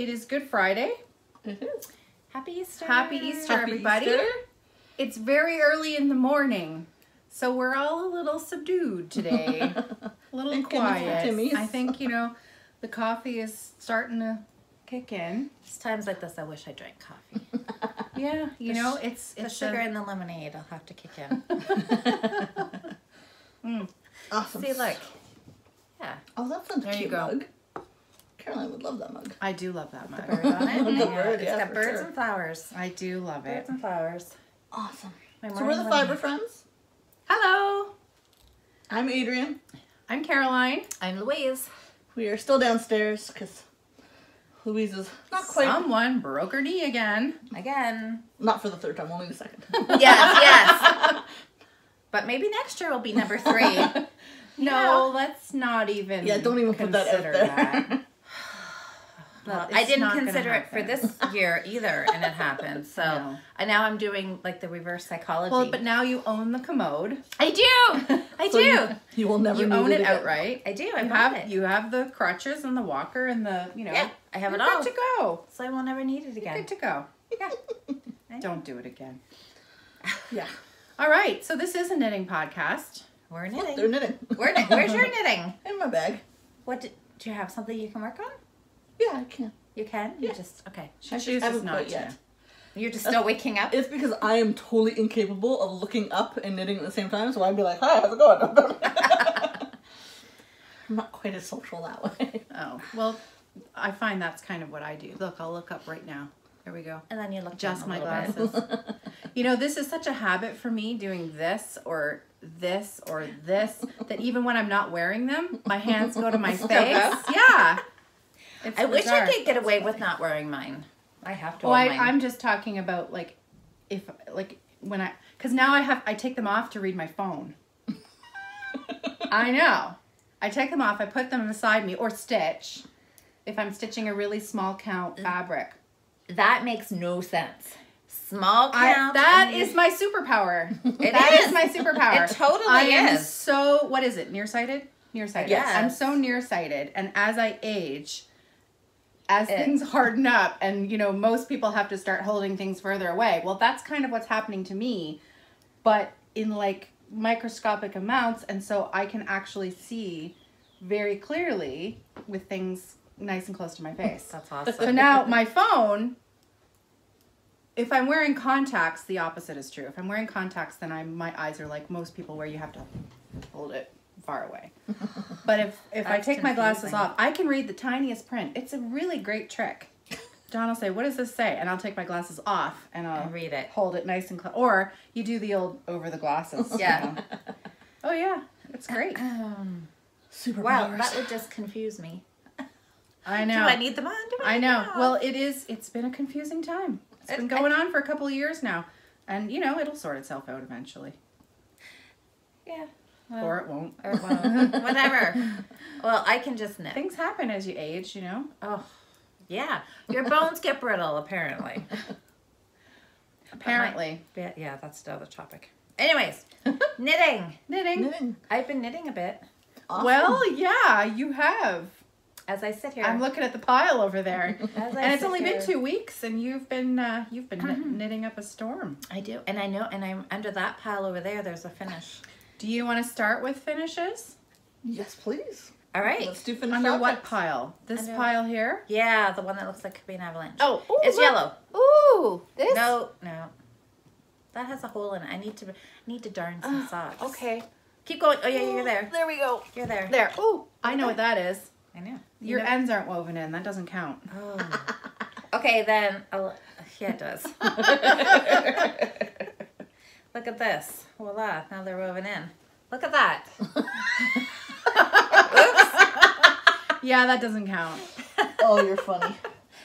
It is Good Friday. It is. Happy Easter. Happy Easter, everybody. Easter. It's very early in the morning, so we're all a little subdued today. A little quiet. I think, you know, the coffee is starting to kick in. It's times like this I wish I drank coffee. Yeah, you know, it's the sugar in the lemonade. I'll have to kick in. Awesome. See, look. Yeah. Oh, that's a There you cute go. mug. Caroline would love that mug. I do love that mug. Bird on it. The bird, It's yeah, got for birds sure. and flowers. I do love it. Birds and flowers. Awesome. My So morning we're the lemonade. Fiber Friends. Hello, I'm Adrian. I'm Caroline. I'm Louise. We are still downstairs because Louise is not quite. Someone broke her knee again. Again. Not for the third time, only the second. Yes. But maybe next year will be number 3. No, let's not even. Yeah, don't even put that out consider there. that. Well, It's I didn't not gonna consider it for happen. this year either, and it happened. So No. now I'm doing like the reverse psychology. Well, but now you own the commode. I do. I So do. You will never You need own it again. outright. I do. I You bought have it. you have the crutches and the walker and the Yeah, I have you're it all. good to go. So I will never need it You're again. good to go. Yeah. I know. Don't do it again. Yeah. All right, so this is a knitting podcast. We're They're knitting. knitting. Where's your knitting? In my bag. Do you have something you can work on? Yeah, I can. You can? Yeah. You just, okay. She I chooses haven't not quite to. yet. You're just still waking up? It's because I am totally incapable of looking up and knitting at the same time, so I'd be like, hi, how's it going? I'm not quite as social that way. Oh, well, I find that's kind of what I do. Look, I'll look up right now. There we go. And then you look Adjust down my a little bit. glasses. You know, this is such a habit for me, doing this or this or this, that even when I'm not wearing them, my hands go to my face. Yeah. It's I wish bizarre. I could get away with not wearing mine. I have to Oh, wear mine. I'm just talking about like, if like when because now I take them off to read my phone. I know. I take them off. I put them beside me or stitch if I'm stitching a really small count fabric. That makes no sense. Small count. That is my superpower. That is my superpower. It totally I am is. so, what is it? Nearsighted? Nearsighted. Yes. I'm so nearsighted. And as I age, as things harden up and, you know, most people have to start holding things further away. Well, that's kind of what's happening to me, but in like microscopic amounts. And so I can actually see very clearly with things nice and close to my face. That's awesome. So now my phone, if I'm wearing contacts, the opposite is true. If I'm wearing contacts, then my eyes are like most people where you have to hold it far away. But if I That's take my glasses confusing. off, I can read the tiniest print. It's a really great trick. John will say, what does this say? And I'll take my glasses off and I'll read it. hold it nice and close. Or you do the old over the glasses. Yeah. You know. Oh yeah, it's great. Super Wow, powers. that would just confuse me. I know. Do I need them on? Do I I need know. them off? Well, it's been a confusing time. It's been going on for a couple of years now. And, you know, it'll sort itself out eventually. Yeah. Or it won't. Or well, whatever. Well, I can just knit. Things happen as you age, you know. Oh, yeah. Your bones get brittle, apparently. Apparently. Yeah, that's the other topic. Anyways, knitting. Knitting. I've been knitting a bit. Awesome. Well, yeah, you have. As I sit here. I'm looking at the pile over there. As I And it's sit only here. been 2 weeks and you've been knitting up a storm. I do. And I know, and I'm under that pile over there, there's a finish. Do you want to start with finishes? Yes, please. All right. Let's do finish Under what objects. pile? This Under- pile here? Yeah, the one that looks like it could be an avalanche. Oh, ooh, It's look. yellow. Ooh, this? No. That has a hole in it. I need to darn some socks. Okay. Keep going. Oh yeah, you're there. There we go. You're there. There. Ooh, I know what that is. I know. Your ends aren't woven in. That doesn't count. Oh. Okay, then. Yeah, it does. Look at this. Voila. Now they're woven in. Look at that. Oops. Yeah, that doesn't count. Oh, you're funny.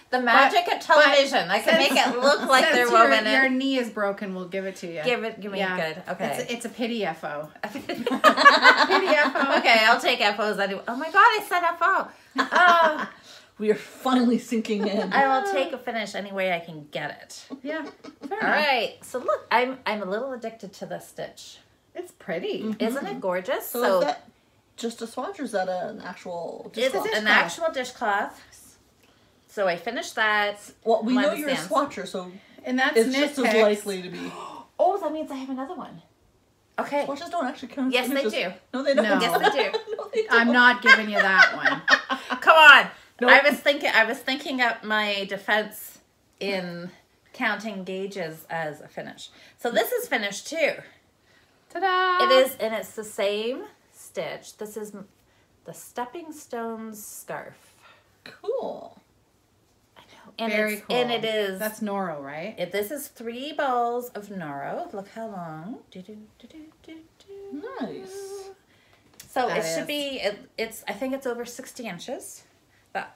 The magic of television. I can make it look like they're Since woven your in. knee is broken, we'll give it to you. Give me Yeah. good. Okay. It's a pity FO. Okay, Pity FO. I'll take FOs. Oh my god, I said FO. Oh, We are finally sinking in. I will take a finish any way I can get it. Yeah. Fair All enough. right. So look, I'm a little addicted to this stitch. It's pretty. Isn't it gorgeous? So is that just a swatch or is that an actual it's dishcloth? an actual dishcloth. So I finished that. Well, we Mine know you're a stands. swatcher, so And that's it's just as nitpicks. likely to be. Oh, that means I have another one. Okay. Swatches don't actually count. Yes, they finishes. do. No, they don't. No. Yes, they do. No, they don't. I'm not giving you that one. Come on. Nope. I was thinking up my defense in counting gauges as a finish. So this is finished too. Ta-da! It is, and it's the same stitch. This is the Stepping Stones scarf. Cool. And Very it's, cool. And it is. That's Noro, right? This is 3 balls of Noro. Look how long. Nice. So That it should is. be. It's. I think it's over 60 inches.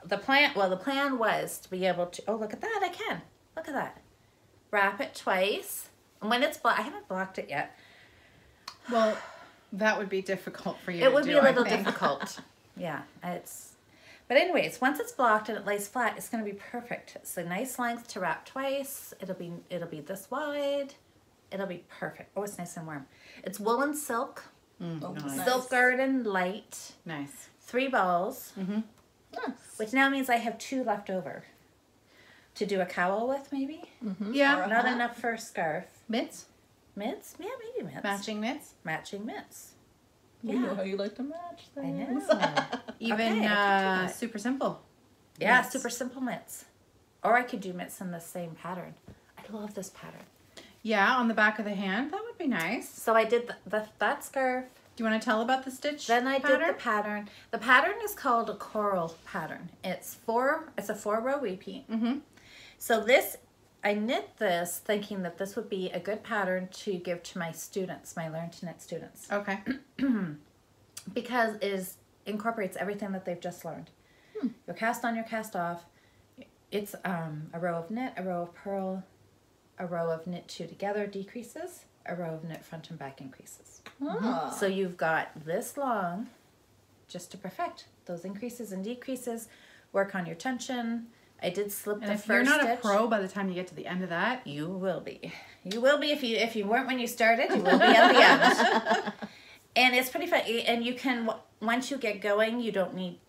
The plan. Well, the plan was to be able to. Oh, look at that! I can. Look at that. Wrap it twice. And when it's blocked, I haven't blocked it yet. Well, that would be difficult for you. It to would do, be a I little think. difficult. Yeah, it's. But anyways, once it's blocked and it lays flat, it's going to be perfect. It's a nice length to wrap twice. It'll be this wide. It'll be perfect. Oh, it's nice and warm. It's woolen silk. Oh, nice. Silk Garden light. Nice. 3 balls. Nice. Which now means I have 2 left over. To do a cowl with, maybe? Yeah. Or- Not Uh-huh. enough for a scarf. Mitts? Mitts? Yeah, maybe mitts. Matching mitts? Matching mitts. We Yeah. know how you like to match I things. know. Even Okay, I can do that. super simple. Yeah, Mitts. super simple mitts. Or I could do mitts in the same pattern. I love this pattern. Yeah, on the back of the hand. That would be nice. So I did that scarf. Do you want to tell about the stitch Then I pattern? did the pattern. The pattern is called a coral pattern. It's a 4-row repeat. Mm-hmm. So I knit this thinking that this would be a good pattern to give to my students, my Learn to Knit students. Okay. Because it incorporates everything that they've just learned. Your cast on, your cast off. It's a row of knit, a row of purl, a row of knit 2 together decreases, a row of knit front and back increases. Ah. So you've got this long just to perfect those increases and decreases. Work on your tension. I did slip And the if first you're not stitch. a pro by the time you get to the end of that, You will be. You will be if you weren't when you started. You will be at the end. And it's pretty fun. And you can, once you get going, you don't need.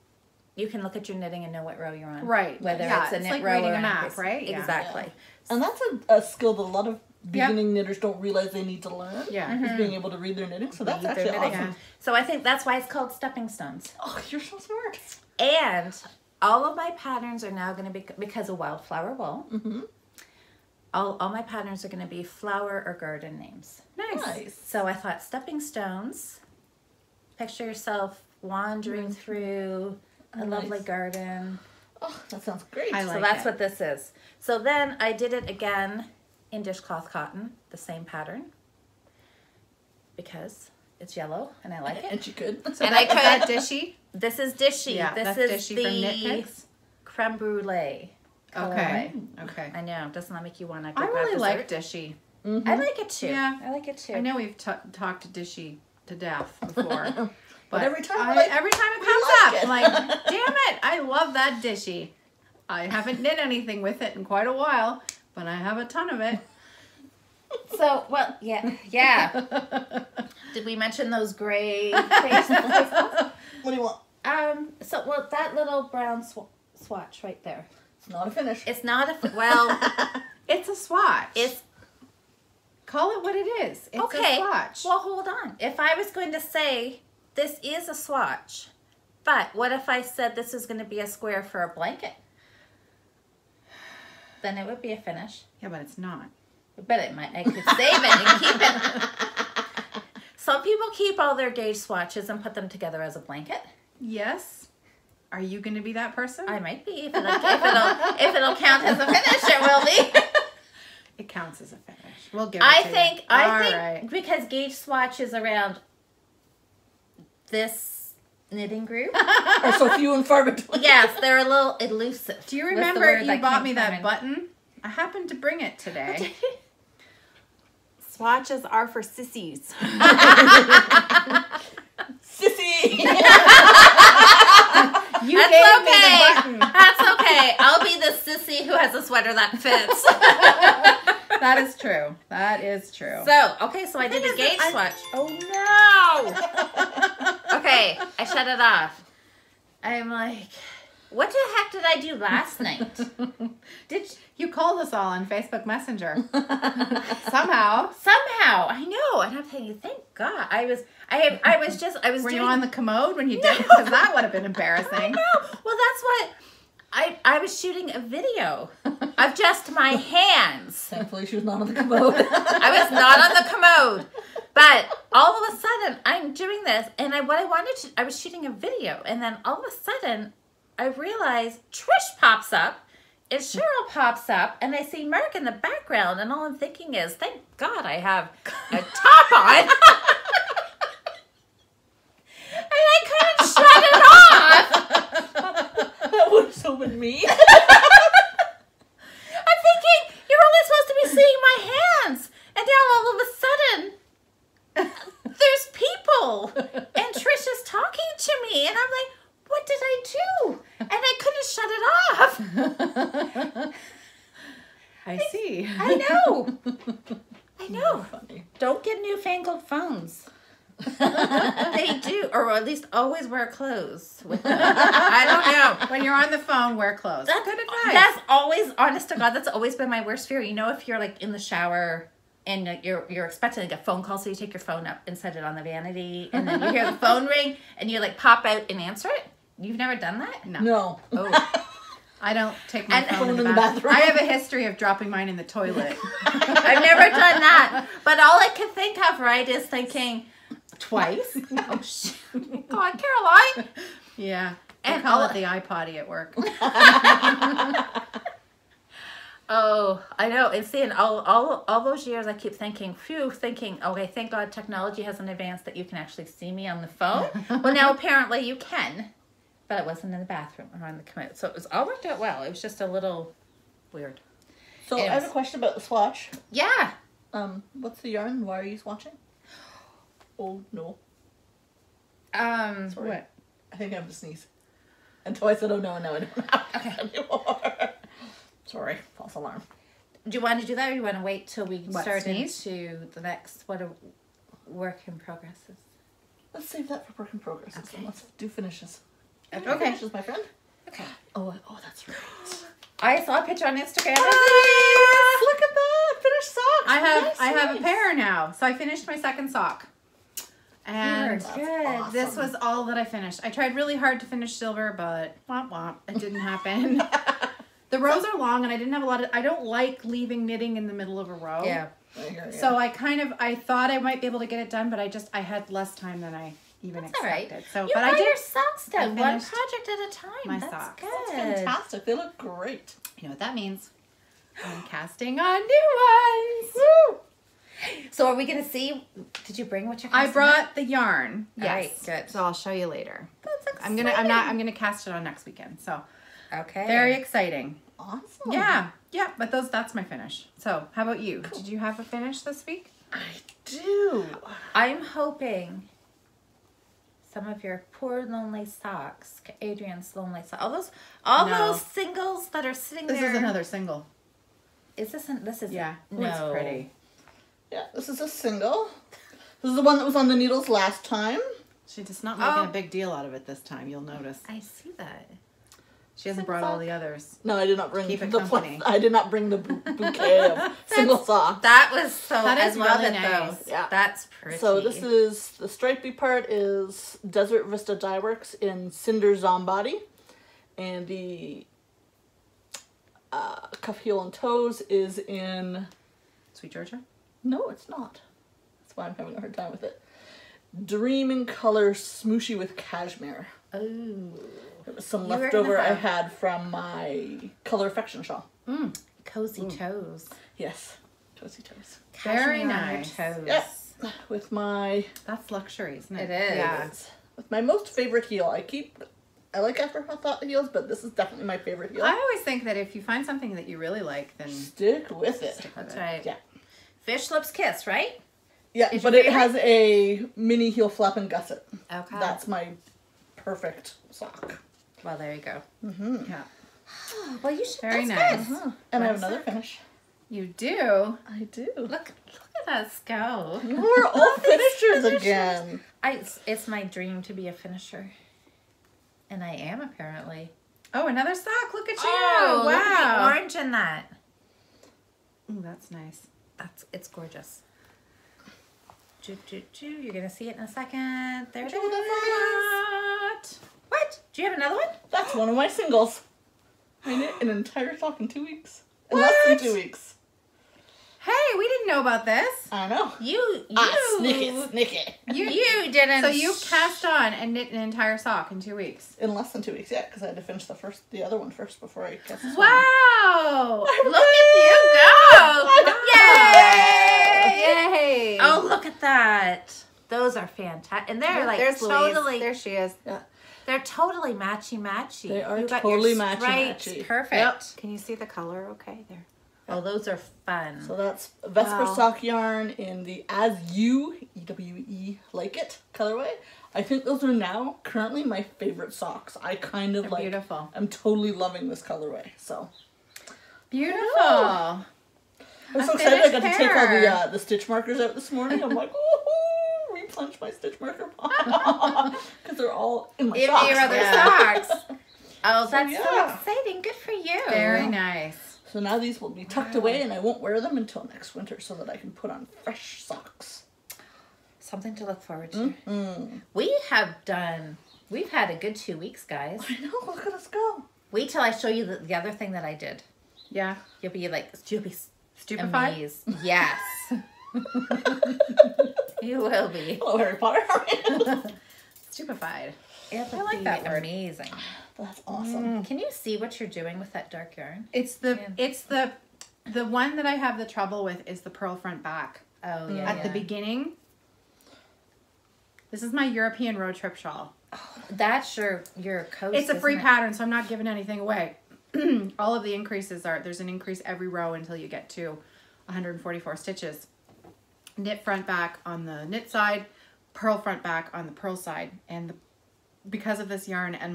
You can look at your knitting and know what row you're on. Right. Whether Yeah, it's a it's knit like row reading or a an map, increase. right? Yeah. Exactly. And that's a skill that a lot of beginning knitters don't realize they need to learn. yeah. Is being able to read their knitting. So that's Read their actually knitting. awesome. So I think that's why it's called Stepping Stones. Oh, you're so smart. And all of my patterns are now going to be, because of Wildflower Wool, all my patterns are going to be flower or garden names. Nice. So I thought Stepping Stones, picture yourself wandering through a Nice. lovely garden. Oh, that sounds great. I So like that's it. what this is. So then I did it again in dishcloth cotton, the same pattern, because it's yellow and I like it. And she could. And Is I that could. dishy? This is dishy. Yeah, this that's is dishy the from Knit Picks. creme brulee. Okay. colorway. Okay. I know. Doesn't that make you want to go I grab really like dessert? dishy. I like it too. Yeah. I like it too. I know we've talked dishy to death before. But every time every time it comes like up, it. I'm like, damn it, I love that dishy. I haven't knit anything with it in quite a while, but I have a ton of it. So, well, yeah. Did we mention those gray faces? What do you want? So, well, that little brown swatch right there. It's not a finish. It's not a, well, It's a swatch. it's, Call it what it is. It's okay. a swatch. Well, hold on. If I was going to say this is a swatch, but what if I said this is going to be a square for a blanket? Then it would be a finish. Yeah, but it's not. But it might. I could save it and keep it. Some people keep all their gauge swatches and put them together as a blanket. Yes. Are you going to be that person? I might be. If it'll count as a finish, it will be. It counts as a finish. We'll give it I to think you. All right. because gauge swatch is around this knitting group. Are so few and far between. Yes, they're a little elusive. Do you was the remember word you that bought came me to that mind. button? I happened to bring it today. Swatches are for sissies. Sissy! You That's gave me okay. the button. That's okay. I'll be the sissy who has a sweater that fits. That is true. That is true. So, okay, so I did a gauge swatch. Oh no! Okay, I shut it off. I'm like, What the heck did I do last night? You called us all on Facebook Messenger. Somehow. Somehow, I know. And I'm thinking, thank God. I was Were you on the commode when you did it? Because that would have been embarrassing. I know. Well, that's what I was shooting a video of just my hands. Thankfully, she was not on the commode. I was not on the commode. But all of a sudden, I'm doing this, and I was shooting a video, and then all of a sudden, I realize Trish pops up, and Cheryl pops up, and I see Mark in the background, and all I'm thinking is, thank God I have a top on. And I couldn't shut it off. That would have so been me. I'm thinking, you're only supposed to be seeing my hands. And now all of a sudden, there's people. And Trish is talking to me. And I'm like, what did I do? And I couldn't shut it off. I see. I know. I know. Funny. Don't get newfangled phones. They do, or at least always wear clothes with them. I don't know. When you're on the phone, wear clothes. That's good advice. That's always, honest to God, that's always been my worst fear. You know, if you're like in the shower and you're expecting like a phone call, so you take your phone up and set it on the vanity, and then you hear the phone ring, and you like pop out and answer it. You've never done that? No. Oh. I don't take my phone in the bathroom. I have a history of dropping mine in the toilet. I've never done that. But all I can think of, right, is thinking, Twice? oh, shit. God, Caroline. Yeah. And And call all- it the iPoddy at work. Oh, I know. And seeing all those years, I keep thinking, okay, thank God technology has an advance that you can actually see me on the phone. Well, now apparently you can, but it wasn't in the bathroom or on the commode. So it was all worked out well. It was just a little weird. So I have a question about the swatch. Yeah. What's the yarn? Why are you swatching? Oh no. Sorry. What? I think I have to sneeze. Until I said, oh no, I don't have Okay. it anymore. Sorry, false alarm. Do you want to do that, or do you want to wait till we What, start sneeze? into the next what a work in progress is? Let's save that for work in progress. Okay. So let's do finishes. Okay. Finishes, my friend. Okay. Oh, that's right. I saw a picture on Instagram. Ah, look at that! Finished socks. I have a Nice. pair now. So I finished my second sock. And Good. awesome. this was all that I finished. I tried really hard to finish silver, but womp womp, it didn't happen. The rows are long, and I didn't have a lot of. I don't like leaving knitting in the middle of a row. Yeah. So I thought I might be able to get it done, but I had less time than I even That's all right. expected. So, You but got I did. your socks done, one finished project at a time. my That's socks. good. That's fantastic. They look great. You know what that means? I'm casting on new ones. Woo! So are we gonna see? Did you bring what you're? I casting brought the yarn. All Yes. right, good. So I'll show you later. That's I'm exciting. gonna cast it on next weekend. So Okay. very exciting. Awesome. Yeah. But that's my finish. So how about you? Did you have a finish this week? I do. I'm hoping some of your poor lonely socks, Adrian's lonely socks, all No. those singles that are sitting This there. is another single. Is this? This is. Yeah. No. It's pretty. Yeah, this is a single. This is the one that was on the needles last time. She's just not making Oh. a big deal out of it this time. You'll notice. I see that. She hasn't brought all the others. No, I did not bring Keep it the company. I did not bring the bouquet of single socks. That was so. That is I love really it nice. though. Yeah. That's pretty. So this is the stripy part is Desert Vista Dye Works in Cinder Zombody, and the cuff, heel, and toes is in. Sweet Georgia? No, it's not. That's why I'm having a hard time with it. Dream in Color Smooshy with Cashmere. Oh. It was some You were leftover gonna I have- had from my Color Affection shawl. Cozy toes. Yes, toesy toes. Very Cashmere on your nice. Toes. Yes, with my That's luxury, isn't it? It is. Yeah. with my most favorite heel. I like Afterthought heels, but this is definitely my favorite heel. I always think that if you find something that you really like, then Stick with it. stick with That's it. right. Yeah. Fish lips kiss, right? Yeah, Is but your it has a mini heel flap and gusset. Okay. That's my perfect sock. Well, there you go. Yeah. Well, you should. Very that's nice. good. And I have One another sec. finish. You do? I do. Look at us go. We're all finishers again. It's my dream to be a finisher, and I am apparently. Oh, another sock. Look at you. Oh, wow. look at the orange in that. Ooh, that's nice. It's gorgeous. You're gonna see it in a second. There it Look at is. What? Do you have another one? That's one of my singles. I knit an entire sock in 2 weeks. In less than 2 weeks. Hey, we didn't know about this. I know. You Snick it. You didn't. So you cast on and knit an entire sock in 2 weeks. In less than 2 weeks, yeah, because I had to finish the other one first before I cast this one. Wow! Look at you go! Yay! Yay! Oh, look at that. Those are fantastic. And they're like There's totally, Louise. There she is. Yeah. they're totally matchy-matchy. They are You got totally your stripes. matchy-matchy. Perfect. Yep. Can you see the color? Okay, there. Oh, those are fun. So that's Vesper Wow. sock yarn in the As You, E-W-E, Like It colorway. I think those are now currently my favorite socks. I kind of They're like, beautiful. I'm totally loving this colorway. So Beautiful. I was A so excited I got finished to take all pair. the stitch markers out this morning. I'm like, oh, replenish my stitch marker because they're all in my Give socks. me your other Yeah. socks. Oh, that's so yeah. exciting. Good for you. Very nice. So now these will be tucked away and I won't wear them until next winter so that I can put on fresh socks. Something to look forward to. Mm. We've had a good 2 weeks, guys. I know, look at us go. Wait till I show you the other thing that I did. Yeah. You'll be Stupefied? amazed. Yes. You will be. Hello, Harry Potter. Stupefied. It'll I like be that word. amazing. That's awesome. Can you see what you're doing with that dark yarn? It's the one that I have the trouble with is the purl front back. Oh, yeah. At the beginning. This is my European road trip shawl. That's your coat. It's a free pattern, so I'm not giving anything away. All of the increases there's an increase every row until you get to 144 stitches. Knit front back on the knit side, purl front back on the purl side. And because of this yarn and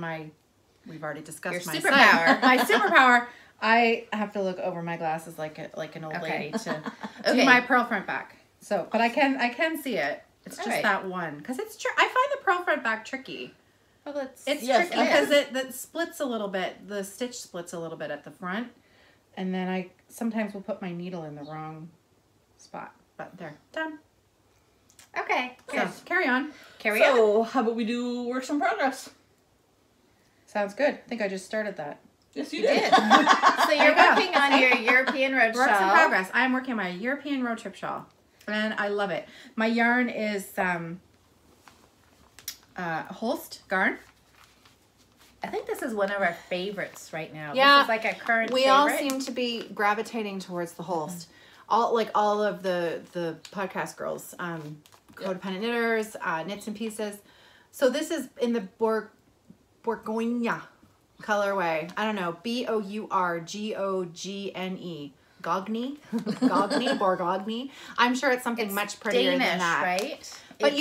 we've already discussed Your my superpower. my superpower, I have to look over my glasses like an old lady to do my purl front back. So, but I can see it. It's just that one because it's I find the purl front back tricky. Well, It's tricky because it splits a little bit. The stitch splits a little bit at the front, and then I sometimes will put my needle in the wrong spot. But there, done. Okay. So carry on. Carry on. So, how about we do works in progress? Sounds good. I think I just started that. Yes, you You did. did. So you're go. working on your European road Works in shawl. progress. I am working on my European road trip shawl, and I love it. My yarn is Holst garn. I think this is one of our favorites right now. Yeah. This is like a current We favorite. all seem to be gravitating towards the Holst. All of the podcast girls, codependent knitters, knits and pieces. So this is in the Bourgogne colorway. I don't know, Bourgogne, Bourgogne. I'm sure it's something much prettier Danish, than that, right? But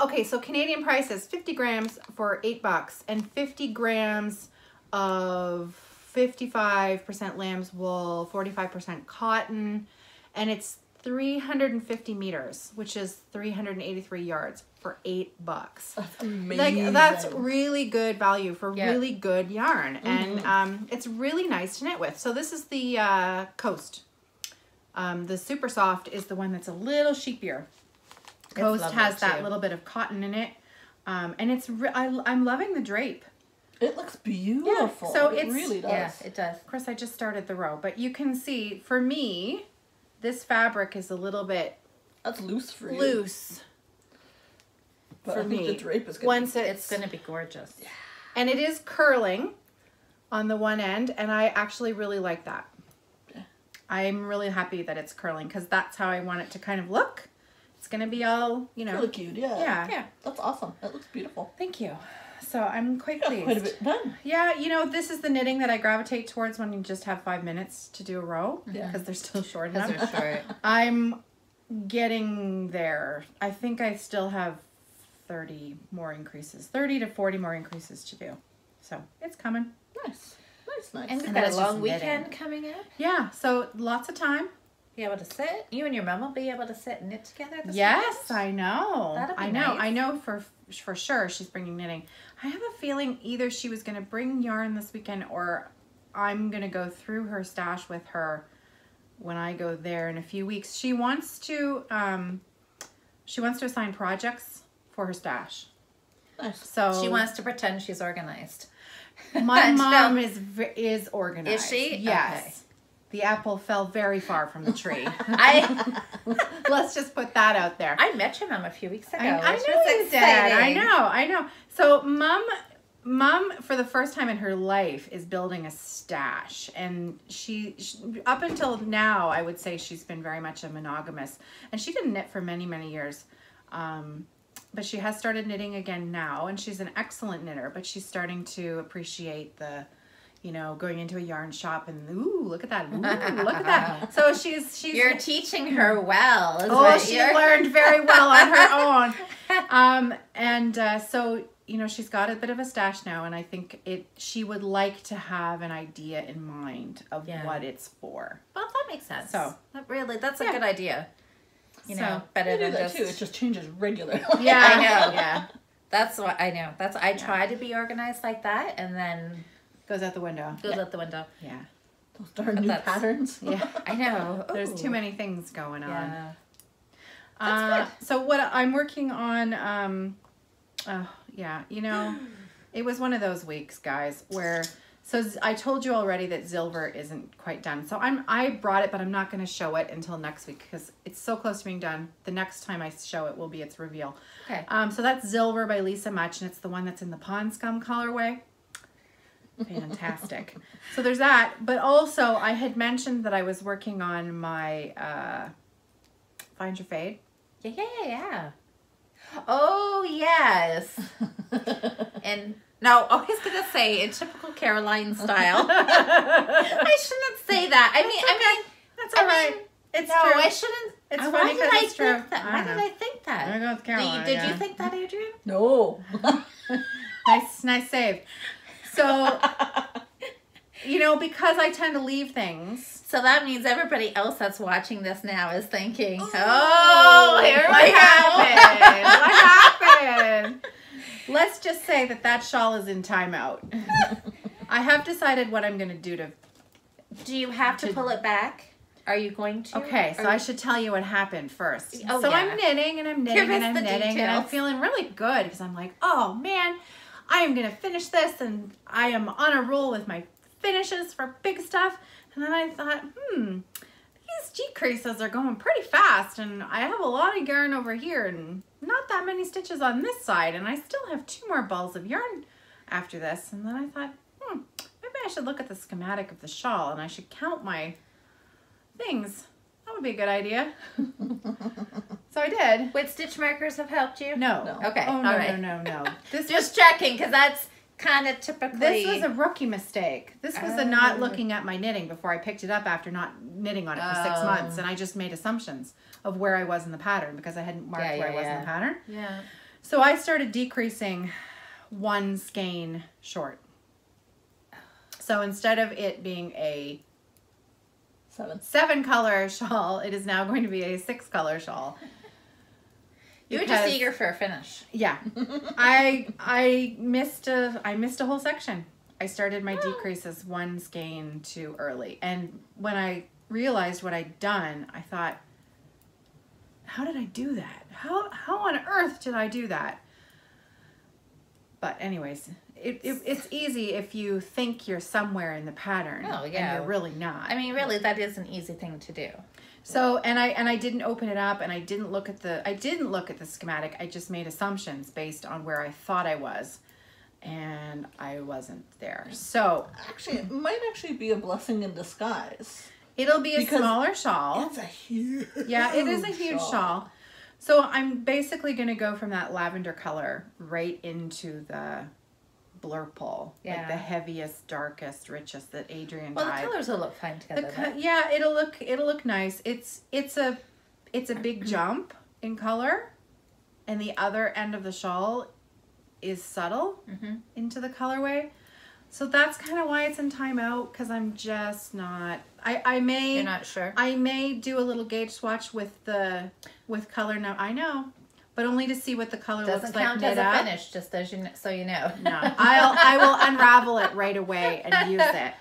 okay, so Canadian prices, 50 grams for $8 and 50 grams of 55% lamb's wool, 45% cotton, and it's 350 meters, which is 383 yards for $8. That's amazing. Like that's really good value for really good yarn, and it's really nice to knit with. So this is the Coast. The super soft is the one that's a little sheepier. Coast has that little bit of cotton in it, and it's I'm loving the drape. It looks beautiful. Yeah, so it really does. Yeah, it does. Of course, I just started the row, but you can see for me, this fabric is a little bit That's loose for you. loose. But for I think me. the drape is good. Once It's going to be gorgeous. Yeah. and it is curling on the one end, and I actually really like that. Yeah. I'm really happy that it's curling because that's how I want it to kind of look. It's gonna be all, Really cute, yeah. Yeah. That's awesome. It looks beautiful. Thank you. So I'm quite Yeah, pleased. quite a bit done. Yeah, this is the knitting that I gravitate towards when you just have 5 minutes to do a row Yeah. because they're still short Because enough. they're short. I'm getting there. I think I still have 30 to 40 more increases to do. So it's coming. Nice. And we've And got that's a long just knitting. weekend coming up. Yeah, so lots of time. be able to sit. You and your mom will be able to sit and knit together this Yes, weekend? I know. That'll be I know. nice. I know for sure she's bringing knitting. I have a feeling either she was going to bring yarn this weekend or I'm going to go through her stash with her when I go there in a few weeks. She wants to assign projects for her stash. Nice. So She wants to pretend she's organized. my mom No. is organized. Is she? Yes. Okay. The apple fell very far from the tree. I Let's just put that out there. I met your mom a few weeks ago. I which know was you did. exciting. I know. So mom, for the first time in her life, is building a stash, and she up until now, I would say she's been very much a monogamous, and she didn't knit for many, many years. But she has started knitting again now, and she's an excellent knitter, but she's starting to appreciate the, going into a yarn shop and, ooh, look at that. Ooh, look at that. So she's You're teaching her well. Is oh, what she you're- learned very well on her own. So, she's got a bit of a stash now, and I think she would like to have an idea in mind of what it's for. Well, that makes sense. So that's a good idea. So, better I do than that just. too. It just changes regularly. yeah, I know. Yeah, That's what I know. I try to be organized like that, and then goes out the window. goes out the window. Yeah, Those darn new That's- patterns. yeah. I know. There's Ooh. too many things going on. Yeah. So what I'm working on, it was one of those weeks, guys, where, so I told you already that Zilver isn't quite done. So I brought it, but I'm not going to show it until next week because it's so close to being done. The next time I show it will be its reveal. Okay. So that's Zilver by Lisa Much, and it's the one that's in the Pond Scum colorway. Fantastic. So there's that, but also I had mentioned that I was working on my Find Your Fade. Yeah. Oh, yes. And no, I was going to say in typical Caroline style. I shouldn't say that. I mean, That's all right. It's no, true. I shouldn't. It's why funny did 'cause I it's true. think that? I Why don't did know. I think that? There goes Caroline. Did yeah. you think that, Adrian? No. Nice save. So, because I tend to leave things. So that means everybody else that's watching this now is thinking, here What we go. happened? What happened? Let's just say that shawl is in timeout. I have decided what I'm going to do to. Do you have to pull it back? Are you going to? Okay, so Or- I should tell you what happened first. Oh, so yeah. I'm knitting and I'm Give knitting and us I'm the knitting and I'm details. feeling really good because I'm like, oh man, I am going to finish this and I am on a roll with my finishes for big stuff. And then I thought, these decreases are going pretty fast and I have a lot of yarn over here and not that many stitches on this side and I still have 2 more balls of yarn after this. And then I thought, maybe I should look at the schematic of the shawl and I should count my things. That would be a good idea. So I did. Would stitch markers have helped you? No. No. Okay, Oh, all no, right. no. This Just checking, because that's kind of typically. This was a rookie mistake. This was a not looking at my knitting before I picked it up after not knitting on it for 6 months. And I just made assumptions of where I was in the pattern because I hadn't marked where I was in the pattern. Yeah. So I started decreasing 1 skein short. So instead of it being a 7 color shawl, it is now going to be a 6 color shawl. You were Because- just eager for a finish. Yeah, I missed a whole section. I started my decreases 1 skein too early, and when I realized what I'd done, I thought, how did I do that? How on earth did I do that? But anyways, it's easy if you think you're somewhere in the pattern, Oh, yeah. and you're really not. I mean, really, that is an easy thing to do. So, and I didn't open it up and I didn't look at the schematic. I just made assumptions based on where I thought I was, and I wasn't there. So Actually, it might actually be a blessing in disguise. it'll be a Because smaller shawl. It's a huge Yeah, it is a huge shawl. So I'm basically going to go from that lavender color right into the blurple, like Yeah. the heaviest, darkest, richest that Adrian Well, dyed. the colors will look fine together. though. Yeah, it'll look nice. It's a big jump in color, and the other end of the shawl is subtle into the colorway. So that's kind of why it's in timeout, because I'm just not. I may. You're not sure? I may do a little gauge swatch with color now. I know, but only to see what the color Doesn't looks like. count as a finish, just as so you know. No, I will unravel it right away and use it.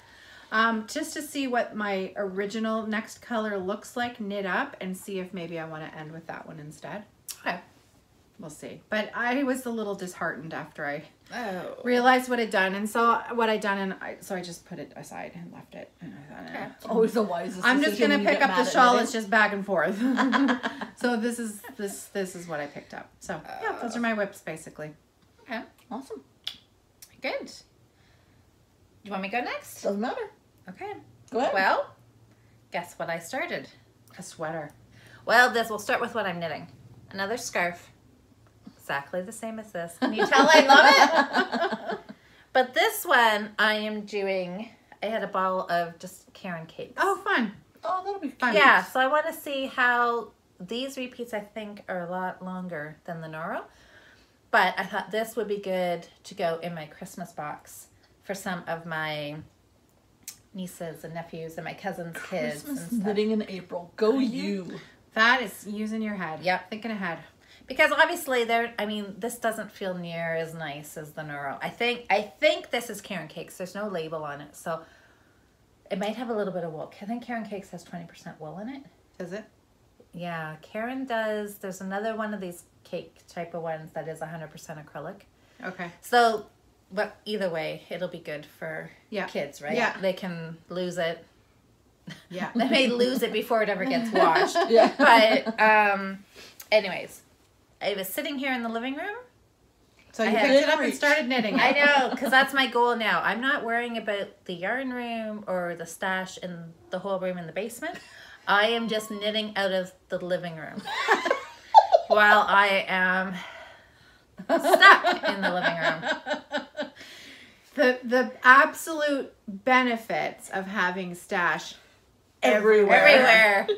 Just to see what my original next color looks like knit up, and see if maybe I want to end with that one instead. Okay. We'll see. But I was a little disheartened after I realized what I'd done, and so I just put it aside and left it. And I thought, It's always the wisest. I'm just gonna pick up the shawl. It's just back and forth. So this is what I picked up. So yeah, those are my whips basically. Okay. Awesome. Good. Do you want me to go next? Doesn't matter. Okay. Go ahead. Well, guess what I started? A sweater. Well, we'll start with what I'm knitting. Another scarf. Exactly the same as this. Can you tell I love it? But this one I am doing, I had a bottle of just Karen cakes. Oh, fun. Oh, that'll be fun. Yeah, so I want to see how these repeats I think are a lot longer than the Noro. But I thought this would be good to go in my Christmas box for some of my nieces and nephews and my cousins' kids and Christmas stuff. knitting in April. Go you. That is using your head. Yep. Thinking ahead. Because obviously this doesn't feel near as nice as the Noro. I think this is Karen Cakes. There's no label on it, so it might have a little bit of wool. I think Karen Cakes has 20% wool in it. Does it? Yeah, Karen does. There's another one of these cake type of ones that is 100% acrylic. Okay. So, but either way, it'll be good for Yeah. kids, right? Yeah. They can lose it. Yeah. They may lose it before it ever gets washed. Yeah. But, anyways, I was sitting here in the living room. So you I picked it up and started knitting it. I know, because that's my goal now. I'm not worrying about the yarn room or the stash in the whole room in the basement. I am just knitting out of the living room while I am stuck in the living room. The absolute benefits of having stash Everywhere.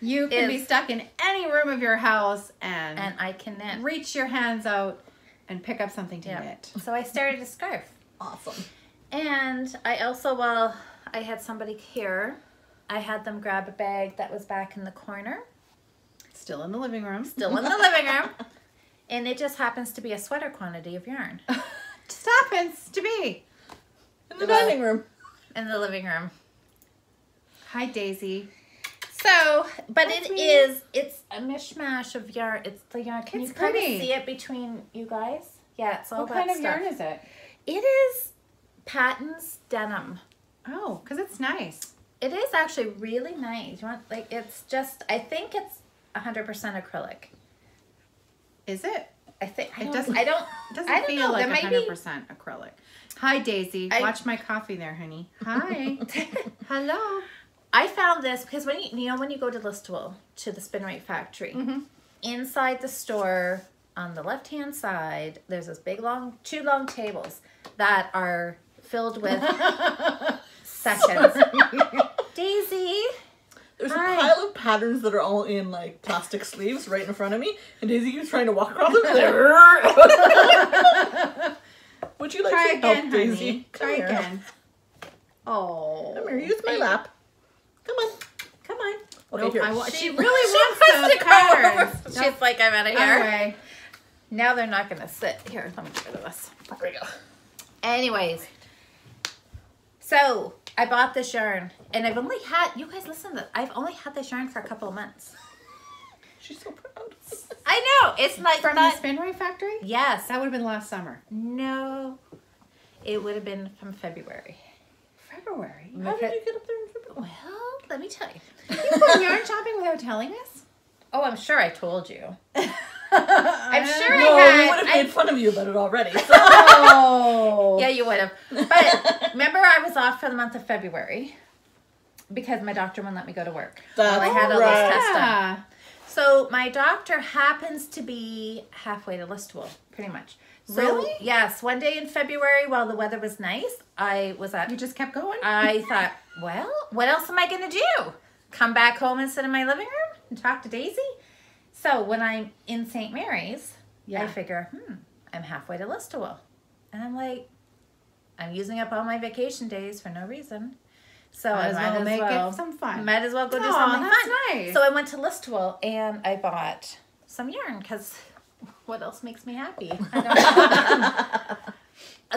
You can be stuck in any room of your house and I can knit. reach your hands out and pick up something to knit. So I started a scarf. Awesome. And I also, while I had somebody here, I had them grab a bag that was back in the corner. Still in the living room. Still in the living room. And it just happens to be a sweater quantity of yarn. Just happens to be. In the dining room. In the living room. Hi, Daisy. So, but That's it's a mishmash of yarn. It's the yarn. Can It's you kind of pretty. see it between you guys? Yeah, it's all What that kind of stuff. yarn is it? It is Patton's denim. Oh, because it's nice. It is actually really nice. You want it's just, I think it's 100% acrylic. Is it? I think It I doesn't don't feel know. like There might be- 100% acrylic. Hi, Daisy. Watch my coffee there, honey. Hi. Hello. I found this because when you go to Listowel, to the Spin Rate Factory, inside the store on the left hand side, there's this big two long tables that are filled with sections. Daisy. There's Hi. a pile of patterns that are all in like plastic sleeves right in front of me, and Daisy keeps trying to walk across them. Would you like Try some again, help, honey. Daisy? Come Try here. again. Oh. Come here. Use my lap. Come on. Come on. Okay, Nope, here. she really wants wants the to go patterns. over. Nope. She's like, I'm out of Other here. way. Now they're not going to sit. Here, let me get rid of this. There we go. Anyways, so I bought this yarn, and I've only had, you guys listen to this, I've only had this yarn for a couple of months. She's so proud. I know, it's like From the that. Spin Rate Factory? Yes. That would have been last summer. No, it would have been from February. February? How did you get up there in February? Well, let me tell you. You go yarn shopping without telling us? Oh, I'm sure I told you. I'm sure No, I we would have had. made fun of you about it already. So. Oh. Yeah, you would have. But remember, I was off for the month of February because my doctor wouldn't let me go to work. That's Well, I had all right. those tests done. Yeah. So my doctor happens to be halfway to Listowel, pretty much. So, Really? Yes. One day in February, while the weather was nice, I was at. You just kept going? I thought, well, what else am I going to do? Come back home and sit in my living room and talk to Daisy? So when I'm in St. Mary's, Yeah. I figure, I'm halfway to Listowel. And I'm like, I'm using up all my vacation days for no reason. So Might I as might well as make well it some fun. Might as well go do Aw, something that's fun. nice. So I went to Listowel and I bought some yarn because what else makes me happy? I don't know.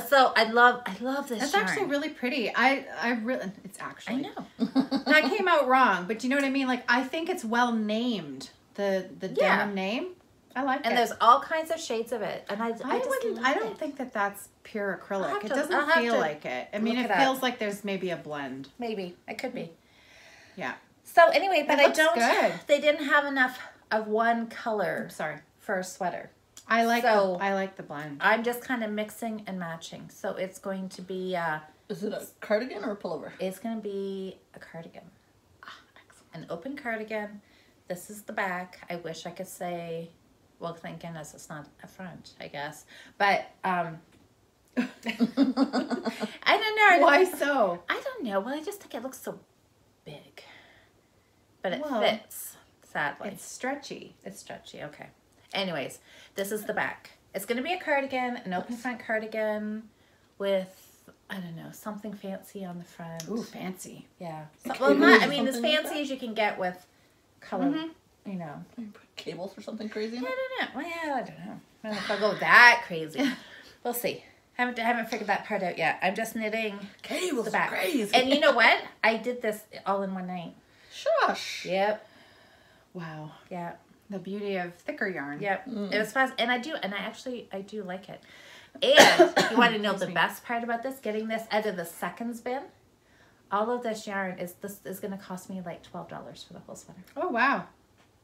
So I love this That's yarn. actually really pretty. I really, it's actually. I know. That came out wrong, but do you know what I mean? Like, I think it's well named. The denim name. I like it. And there's all kinds of shades of it, and I just wouldn't. love I don't it. think that that's pure I'll acrylic. have It to- doesn't I'll have feel to like it. I mean, look it it feels up. like there's maybe a blend. Maybe it could be. Yeah. So anyway, but It I looks don't. good. They didn't have enough of one color I'm sorry. for a sweater. I like So- the blend. I'm just kind of mixing and matching. So it's going to be Is it a cardigan or a pullover? it's going to be a cardigan. An open cardigan. This is the back. I wish I could say, well, thank goodness it's not a front, I guess. But I don't know. Why so? I don't know. Well, I just think it looks so big. But it Well, fits, sadly. It's stretchy. It's stretchy, okay. Anyways, this is the back. It's going to be a cardigan, an open front cardigan with, I don't know, something fancy on the front. Ooh, fancy. Yeah. Cables Well, not, or I mean, as something like fancy that? as you can get with color, you know. Cables or something crazy? I don't know. Well, I don't know. I don't know if I'll go that crazy. We'll see. Haven't figured that part out yet. I'm just knitting Cables the back. crazy. And you know what? I did this all in one night. Shush. Yep. Wow. Yeah. The beauty of thicker yarn. Yep. It was fast. And I do like it. And you want to know the best part about this? Getting this out of the seconds bin. All of this yarn is going to cost me like $12 for the whole sweater. Oh, wow.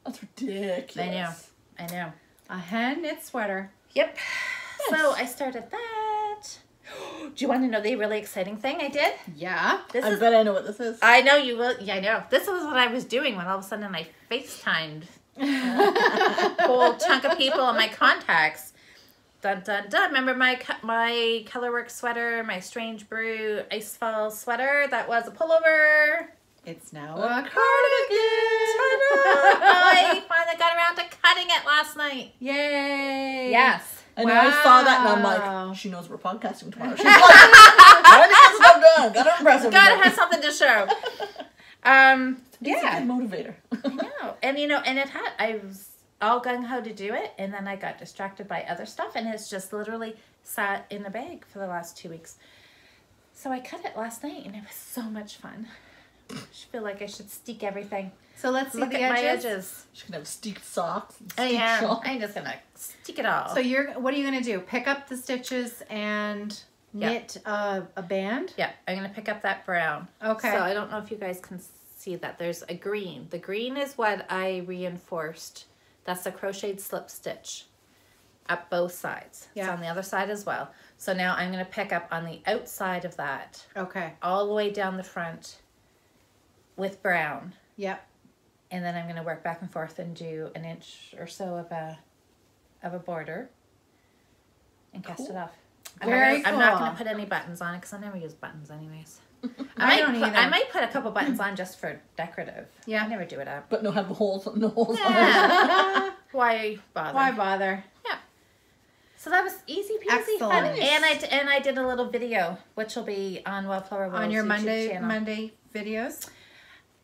That's ridiculous. I know. A hand knit sweater. Yep. So I started that. Do you want to know the really exciting thing I did? Yeah. I bet I know what this is. I know you will. Yeah, I know. This was what I was doing when all of a sudden I FaceTimed a whole chunk of people on my contacts. Dun, dun, dun. Remember my Colorwork sweater, my Strange Brew Icefall sweater that was a pullover? It's now A a cardigan. I finally got around to cutting it last night. Yay. Yes. I know, I saw that and I'm Wow. like, she knows we're podcasting tomorrow. She's like, I need to get stuff done. Gotta impress everybody. Gotta have something to show. It's a good motivator. I know. And I was all gung-ho to do it, and then I got distracted by other stuff, and it's just literally sat in a bag for the last 2 weeks. So I cut it last night, and it was so much fun. I feel like I should steek everything. So let's see Look the at my edges. edges. She can have steeked socks and I steeked am. shawl. I'm just gonna steek it all. So what are you going to do? Pick up the stitches and knit a band? yeah, I'm gonna pick up that brown. Okay. So I don't know if you guys can see that. There's a green. The green is what I reinforced. That's a crocheted slip stitch up both sides. Yeah. It's on the other side as well. So now I'm gonna pick up on the outside of that, Okay. all the way down the front with brown. Yep. And then I'm going to work back and forth and do an inch or so of a border and cast it off. Very I'm not cool. going to put any buttons on it because I never use buttons anyways. I don't either. I might put a couple buttons on just for decorative. Yeah. I never do it up. But no holes on it. Yeah. Why bother? Why bother? Yeah. So that was easy peasy fun. Excellent. And I did a little video, which will be on Wildflower World's On your YouTube channel. Monday videos?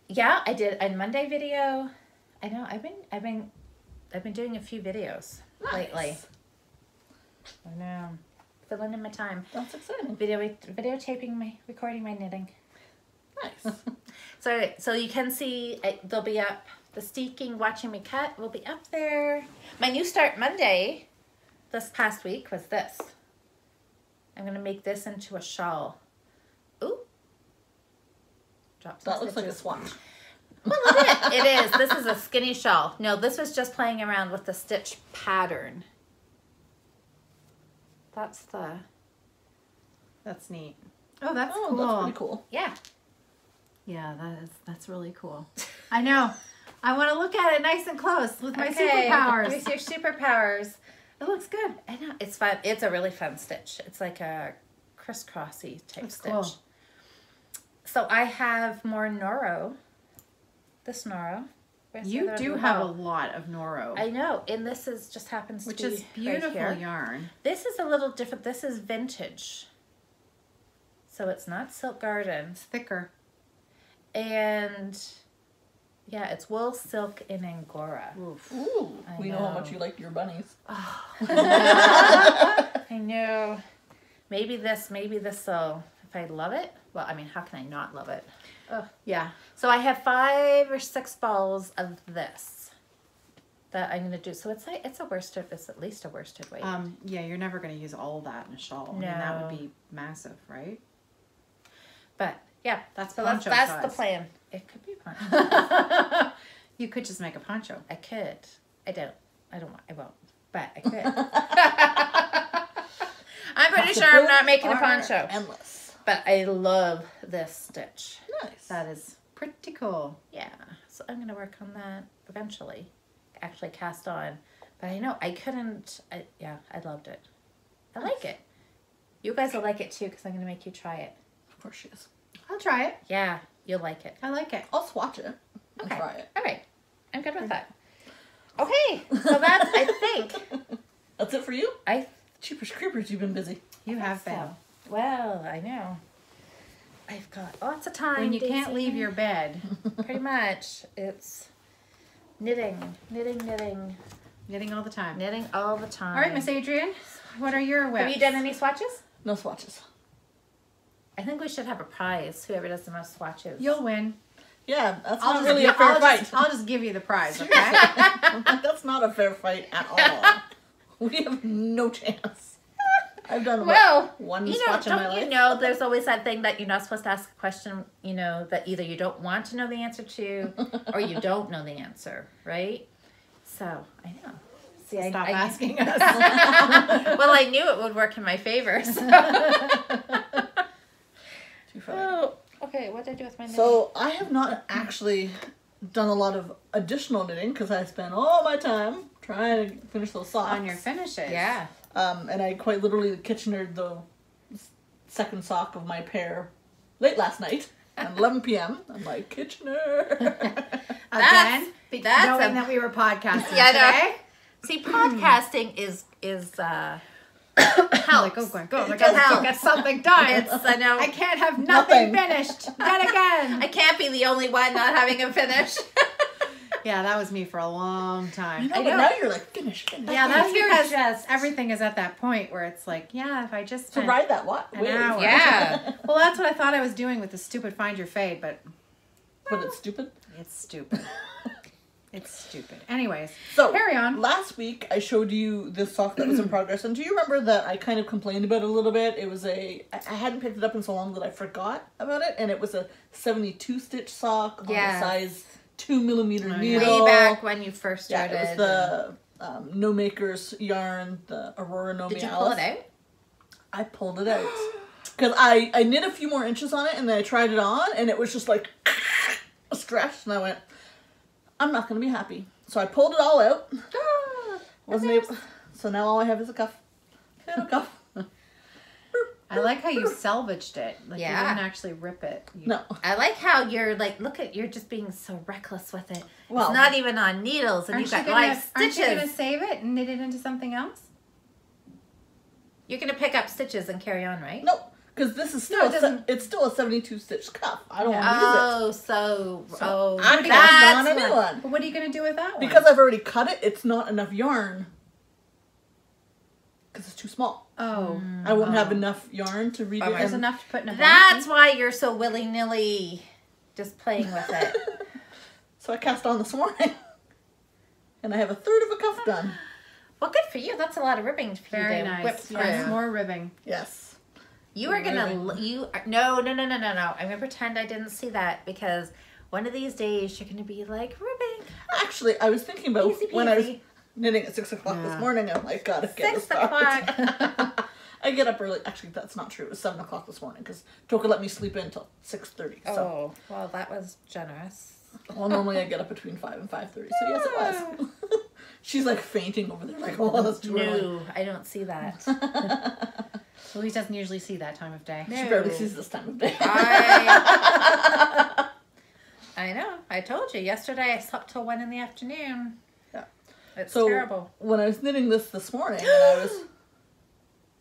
Yeah, I did a Monday video. I know I've been doing a few videos lately. I know, filling in my time. That's exciting. Videotaping recording my knitting. Nice. So you can see they'll be up. The steeking, watching me cut will be up there. My new start Monday, this past week was this. I'm gonna make this into a shawl. Ooh. Drop some That looks like a stitches. swatch. Well, it is. This is a skinny shawl. No, this was just playing around with the stitch pattern. That's neat. Oh, that's cool. That's pretty cool. yeah. Yeah, that's really cool. I know. I want to look at it nice and close with my superpowers. With your superpowers. It looks good. I know. It's fun. It's a really fun stitch. It's like a crisscrossy type That's stitch. cool. So I have more Noro. This Noro. Where's the You other do one? have a Oh, lot of Noro, I know. And this is just happens which to be is beautiful right here. yarn. This is a little different. This is vintage. So it's not Silk Garden. It's thicker. And yeah, it's wool, silk, and Angora. Oof. Ooh, I we know how know. much you like your bunnies. I know. Maybe this will, if I love it. Well, I mean, how can I not love it? Ugh. Yeah. So I have 5 or 6 balls of this that I'm gonna do. So it's like it's at least a worsted weight. Yeah, you're never going to use all that in a shawl. I mean, that No. would be massive, right? But yeah, That's so poncho that's the size. plan. It could be poncho. You could just make a poncho. I could. I won't. But I could. I'm pretty sure I'm not making a poncho. Endless. But I love this stitch. Nice. That is pretty cool. Yeah. So I'm going to work on that eventually. Actually cast on. But I know I couldn't. I loved it. I like it. You guys will like it too because I'm going to make you try it. Of course she is. I'll try it. Yeah. You'll like it. I like it. I'll swatch it and Okay. try it. All right. I'm good with that. Okay. So that's, I think, That's it for you? Cheapers creepers, you've been busy. You have been. so. Well, I know. I've got lots of time. When you can't Daisy. leave your bed, Pretty much. It's knitting knitting all the time. all the time. All right, Miss Adrian, what are your whips? Have you done any swatches? No swatches. I think we should have a prize. Whoever does the most swatches. You'll win. Yeah, that's I'll not just really gi- a fair I'll fight. just- I'll just give you the prize, okay? That's not a fair fight at all. We have no chance. I've done one swatch in my life. You know, there's always that thing that you're not supposed to ask a question, you know, that either you don't want to know the answer to or you don't know the answer, right? So, I know. See, Stop asking us. Well, I knew it would work in my favor. So. Too funny. Oh, okay, what did I do with my knitting? So I have not actually done a lot of additional knitting because I spent all my time trying to finish those socks. On your finishes. Yeah. And I quite literally Kitchenered the second sock of my pair late last night at 11 p.m. I'm like, Kitchener. Again, that's knowing a- that we were podcasting Yeah, I know. today. See, podcasting is I'm like, oh my god, I It gotta helps. get something done. I know. I can't have nothing Nothing. finished yet again. I can't be the only one not having a finish. Yeah, that was me for a long time. But know. now you're like, finish. Yeah, that's You're because just- everything is at that point where it's like, yeah, if I just To spent ride that what? an wave. hour. Yeah. Well, that's what I thought I was doing with the stupid Find Your Fade, but But it's stupid. it's stupid. It's stupid. Anyways, So carry on. last week I showed you this sock that was in progress, and do you remember that I kind of complained about it a little bit? It was I hadn't picked it up in so long that I forgot about it, and it was a 72 stitch sock on Yes. a size 2mm yeah. needle. Way back when you first Yeah, started. it was the No Makers yarn, the Aurora No Did you Me pull Alice. it out? I pulled it out because I knit a few more inches on it, and then I tried it on, and it was just like a stretch, and I went, I'm not going to be happy. So I pulled it all out. Wasn't able. So now all I have is a cuff. And a cuff. I like how you salvaged it. Like Yeah. you didn't actually rip it. You- No. I like how you're like, you're just being so reckless with it. Well, it's not even on needles, and Aren't you've got you gonna, live aren't you gonna stitches. save it and knit it into something else? You're gonna pick up stitches and carry on, right? Nope. Because this is still No, it doesn't- it's still a 72 stitch cuff. I don't Yeah. want to use Oh, so I that's cast on a new what- one. But what are you gonna do with that one? Because I've already cut it. It's not enough yarn. Because it's too small. oh, I won't have enough yarn to read Bummer. it. there's and- enough to put in a That's why you're so willy-nilly just playing with it. So I cast on this morning. And I have a third of a cuff done. Well, good for you. That's a lot of ribbing for Very you to nice. whip through. Yes, more ribbing. Yes. You are gonna Ribbing. no. I'm gonna pretend I didn't see that because one of these days you're gonna be like ribbing. Actually, I was thinking about Easy when I was peasy. knitting at 6 o'clock this Yeah. morning. I'm like, gotta get 6 this started. o'clock. I get up early. Actually, that's not true. It was 7 o'clock this morning because Toka let me sleep in until 6:30. So, Oh, well, that was generous. well, normally I get up between 5 and 5:30. So yes, it was. She's like fainting over there. Like, oh, that's too early. No, I don't see that. Well, he doesn't usually see that time of day. No. She barely sees this time of day. I know. I told you yesterday. I slept till 1 in the afternoon. Yeah. It's So terrible. when I was knitting this morning, and I was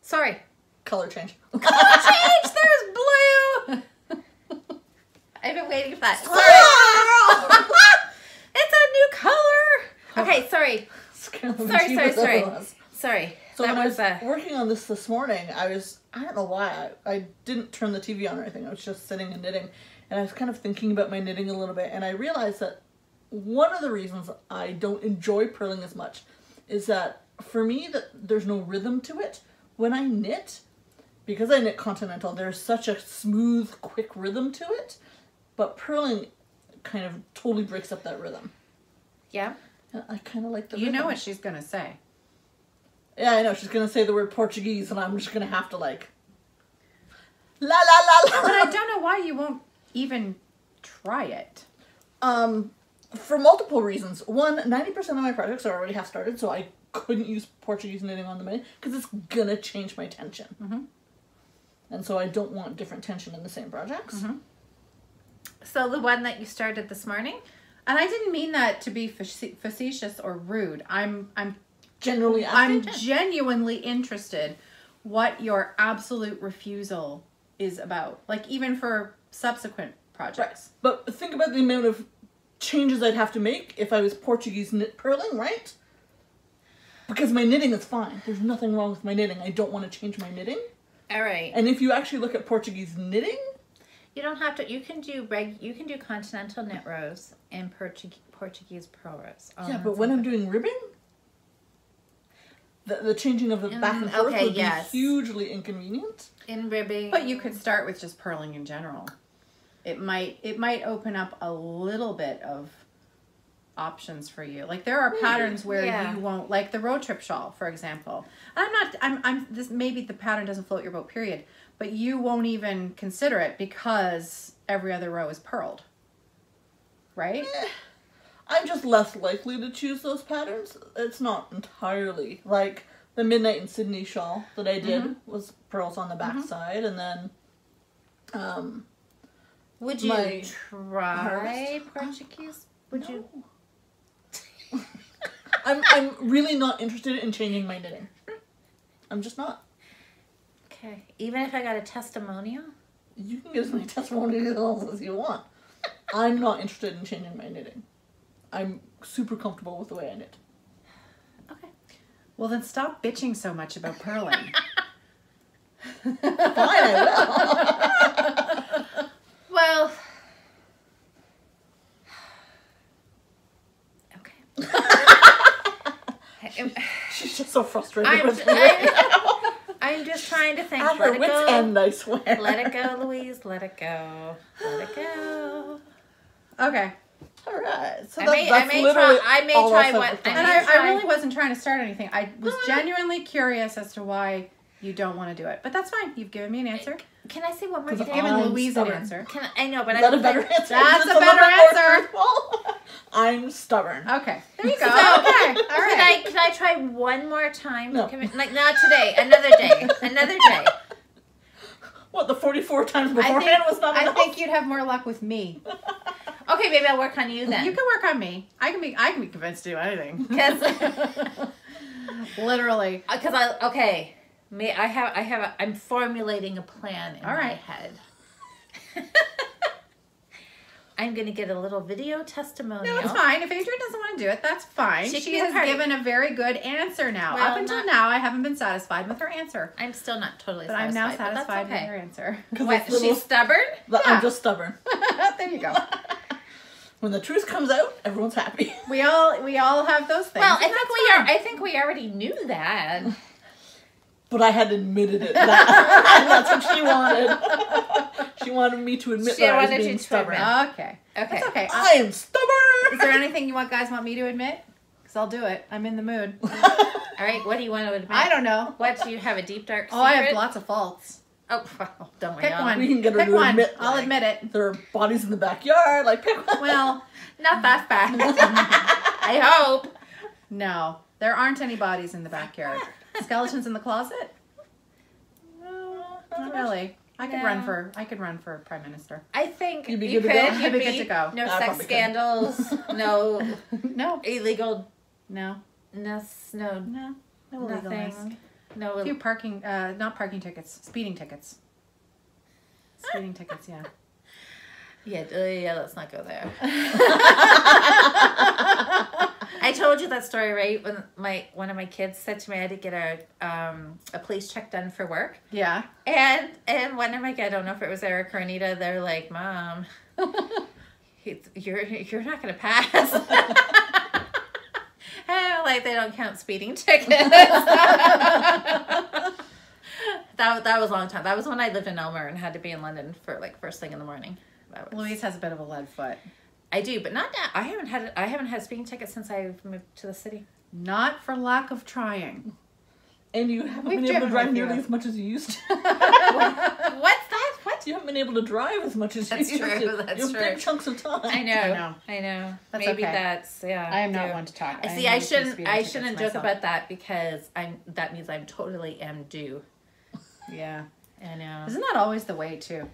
Sorry. Color change. Color change! There's blue! I've been waiting for that. Sorry! It's a new color! Okay, sorry. Sorry. So when I was working on this morning, I don't know why, I didn't turn the TV on or anything. I was just sitting and knitting. And I was kind of thinking about my knitting a little bit. And I realized that one of the reasons I don't enjoy purling as much is that for me, that there's no rhythm to it. When I knit, because I knit continental, there's such a smooth, quick rhythm to it. But purling kind of totally breaks up that rhythm. Yeah. I kind of like the You rhythm. know what she's going to say. Yeah, I know. She's going to say the word Portuguese, and I'm just going to have to, like, la, la, la, la. But I don't know why you won't even try it. For multiple reasons. One, 90% of my projects are already half started, so I couldn't use Portuguese knitting on the mini, because it's going to change my tension. Mm-hmm. And so I don't want different tension in the same projects. Mm-hmm. So the one that you started this morning? And I didn't mean that to be facetious or rude. I'm Generally, I'm genuinely interested what your absolute refusal is about. Like, even for subsequent projects. Right. But think about the amount of changes I'd have to make if I was Portuguese knit purling, right? Because my knitting is fine. There's nothing wrong with my knitting. I don't want to change my knitting. All right. And if you actually look at Portuguese knitting, you don't have to. You can do continental knit rows and Portuguese purl rows. Yeah, but when I'm doing ribbing, the changing of the back and forth would be hugely inconvenient. In ribbing, but you could start with just purling in general. It might open up a little bit of options for you. Like, there are patterns where you won't, like the road trip shawl, for example. I'm this, maybe the pattern doesn't float your boat, period, but you won't even consider it because every other row is purled. Right? I'm just less likely to choose those patterns. It's not entirely. Like, the Midnight in Sydney shawl that I did was pearls on the back side, and then would you try Portuguese? Would you? I'm really not interested in changing my knitting. I'm just not. Okay. Even if I got a testimonial? You can get as many testimonials as you want. I'm not interested in changing my knitting. I'm super comfortable with the way I knit. Okay. Well, then stop bitching so much about purling. Fine, I will. Well, okay. She's just so frustrated with me. I'm just trying to think. At her wit's end, I swear. Let it go, Louise. Let it go. Let it go. Okay. All right. So I may try what. And I really wasn't trying to start anything. I was genuinely curious as to why you don't want to do it. But that's fine. You've given me an answer. Can I say one more You've thing? given Louise an answer. I know, but Is that a better answer? That's a better answer. I'm stubborn. Okay. There you go. So, okay. All right. Can I try one more time? No. Like, not today. Another day. Another day. What, the 44 times beforehand was not enough? I think you'd have more luck with me. Okay, maybe I'll work on you then. You can work on me. I can be convinced to do anything. Literally. Because I'm formulating a plan in my head. I'm going to get a little video testimonial. No, it's fine. If Adrienne doesn't want to do it, that's fine. She has given a very good answer now. Well, up until now, I haven't been satisfied with her answer. I'm still not totally but satisfied. I'm now satisfied with her answer. What, she's stubborn? I'm just stubborn. There you go. When the truth comes out, everyone's happy. We all have those things. Well, I think we already knew that. But I had admitted it. That's what she wanted. She wanted me to admit that I was being stubborn. Okay. Okay. It's okay. I am stubborn. Is there anything you guys want me to admit? Because I'll do it. I'm in the mood. All right. What do you want to admit? I don't know. What, do you have a deep, dark secret? Oh, I have lots of faults. Oh, well, don't we Pick all? one. We can get her Pick to one. admit. I'll admit it. There are bodies in the backyard. Like, pick one. Well, Not that fast. I hope. no. There aren't any bodies in the backyard. Skeletons in the closet? Not really. I could run for prime minister. I think You'd be you good could. to go? You'd be good to go. No I sex probably could. scandals. No No. illegal. No. No. No. No illegalness. Nothing. No. A few parking, not parking tickets, speeding tickets. Speeding tickets, yeah. Yeah, let's not go there. I told you that story, right? When one of my kids said to me I had to get a police check done for work. Yeah. And one of my kids, I don't know if it was Eric or Anita, they're like, Mom, you're not gonna pass. And like they don't count speeding tickets. That was a long time. That was when I lived in Elmer and had to be in London for like first thing in the morning. Louise has a bit of a lead foot. I do, but not now. I haven't had a speeding ticket since I moved to the city. Not for lack of trying. And you haven't been able to drive nearly as much as you used to. What's that? What? You haven't been able to drive as much as you used to. That's true. You have big chunks of time. I know. That's Maybe okay. that's I am not one to talk. See, I shouldn't joke about that because that means I'm totally am due. Yeah. I know. Isn't that always the way too?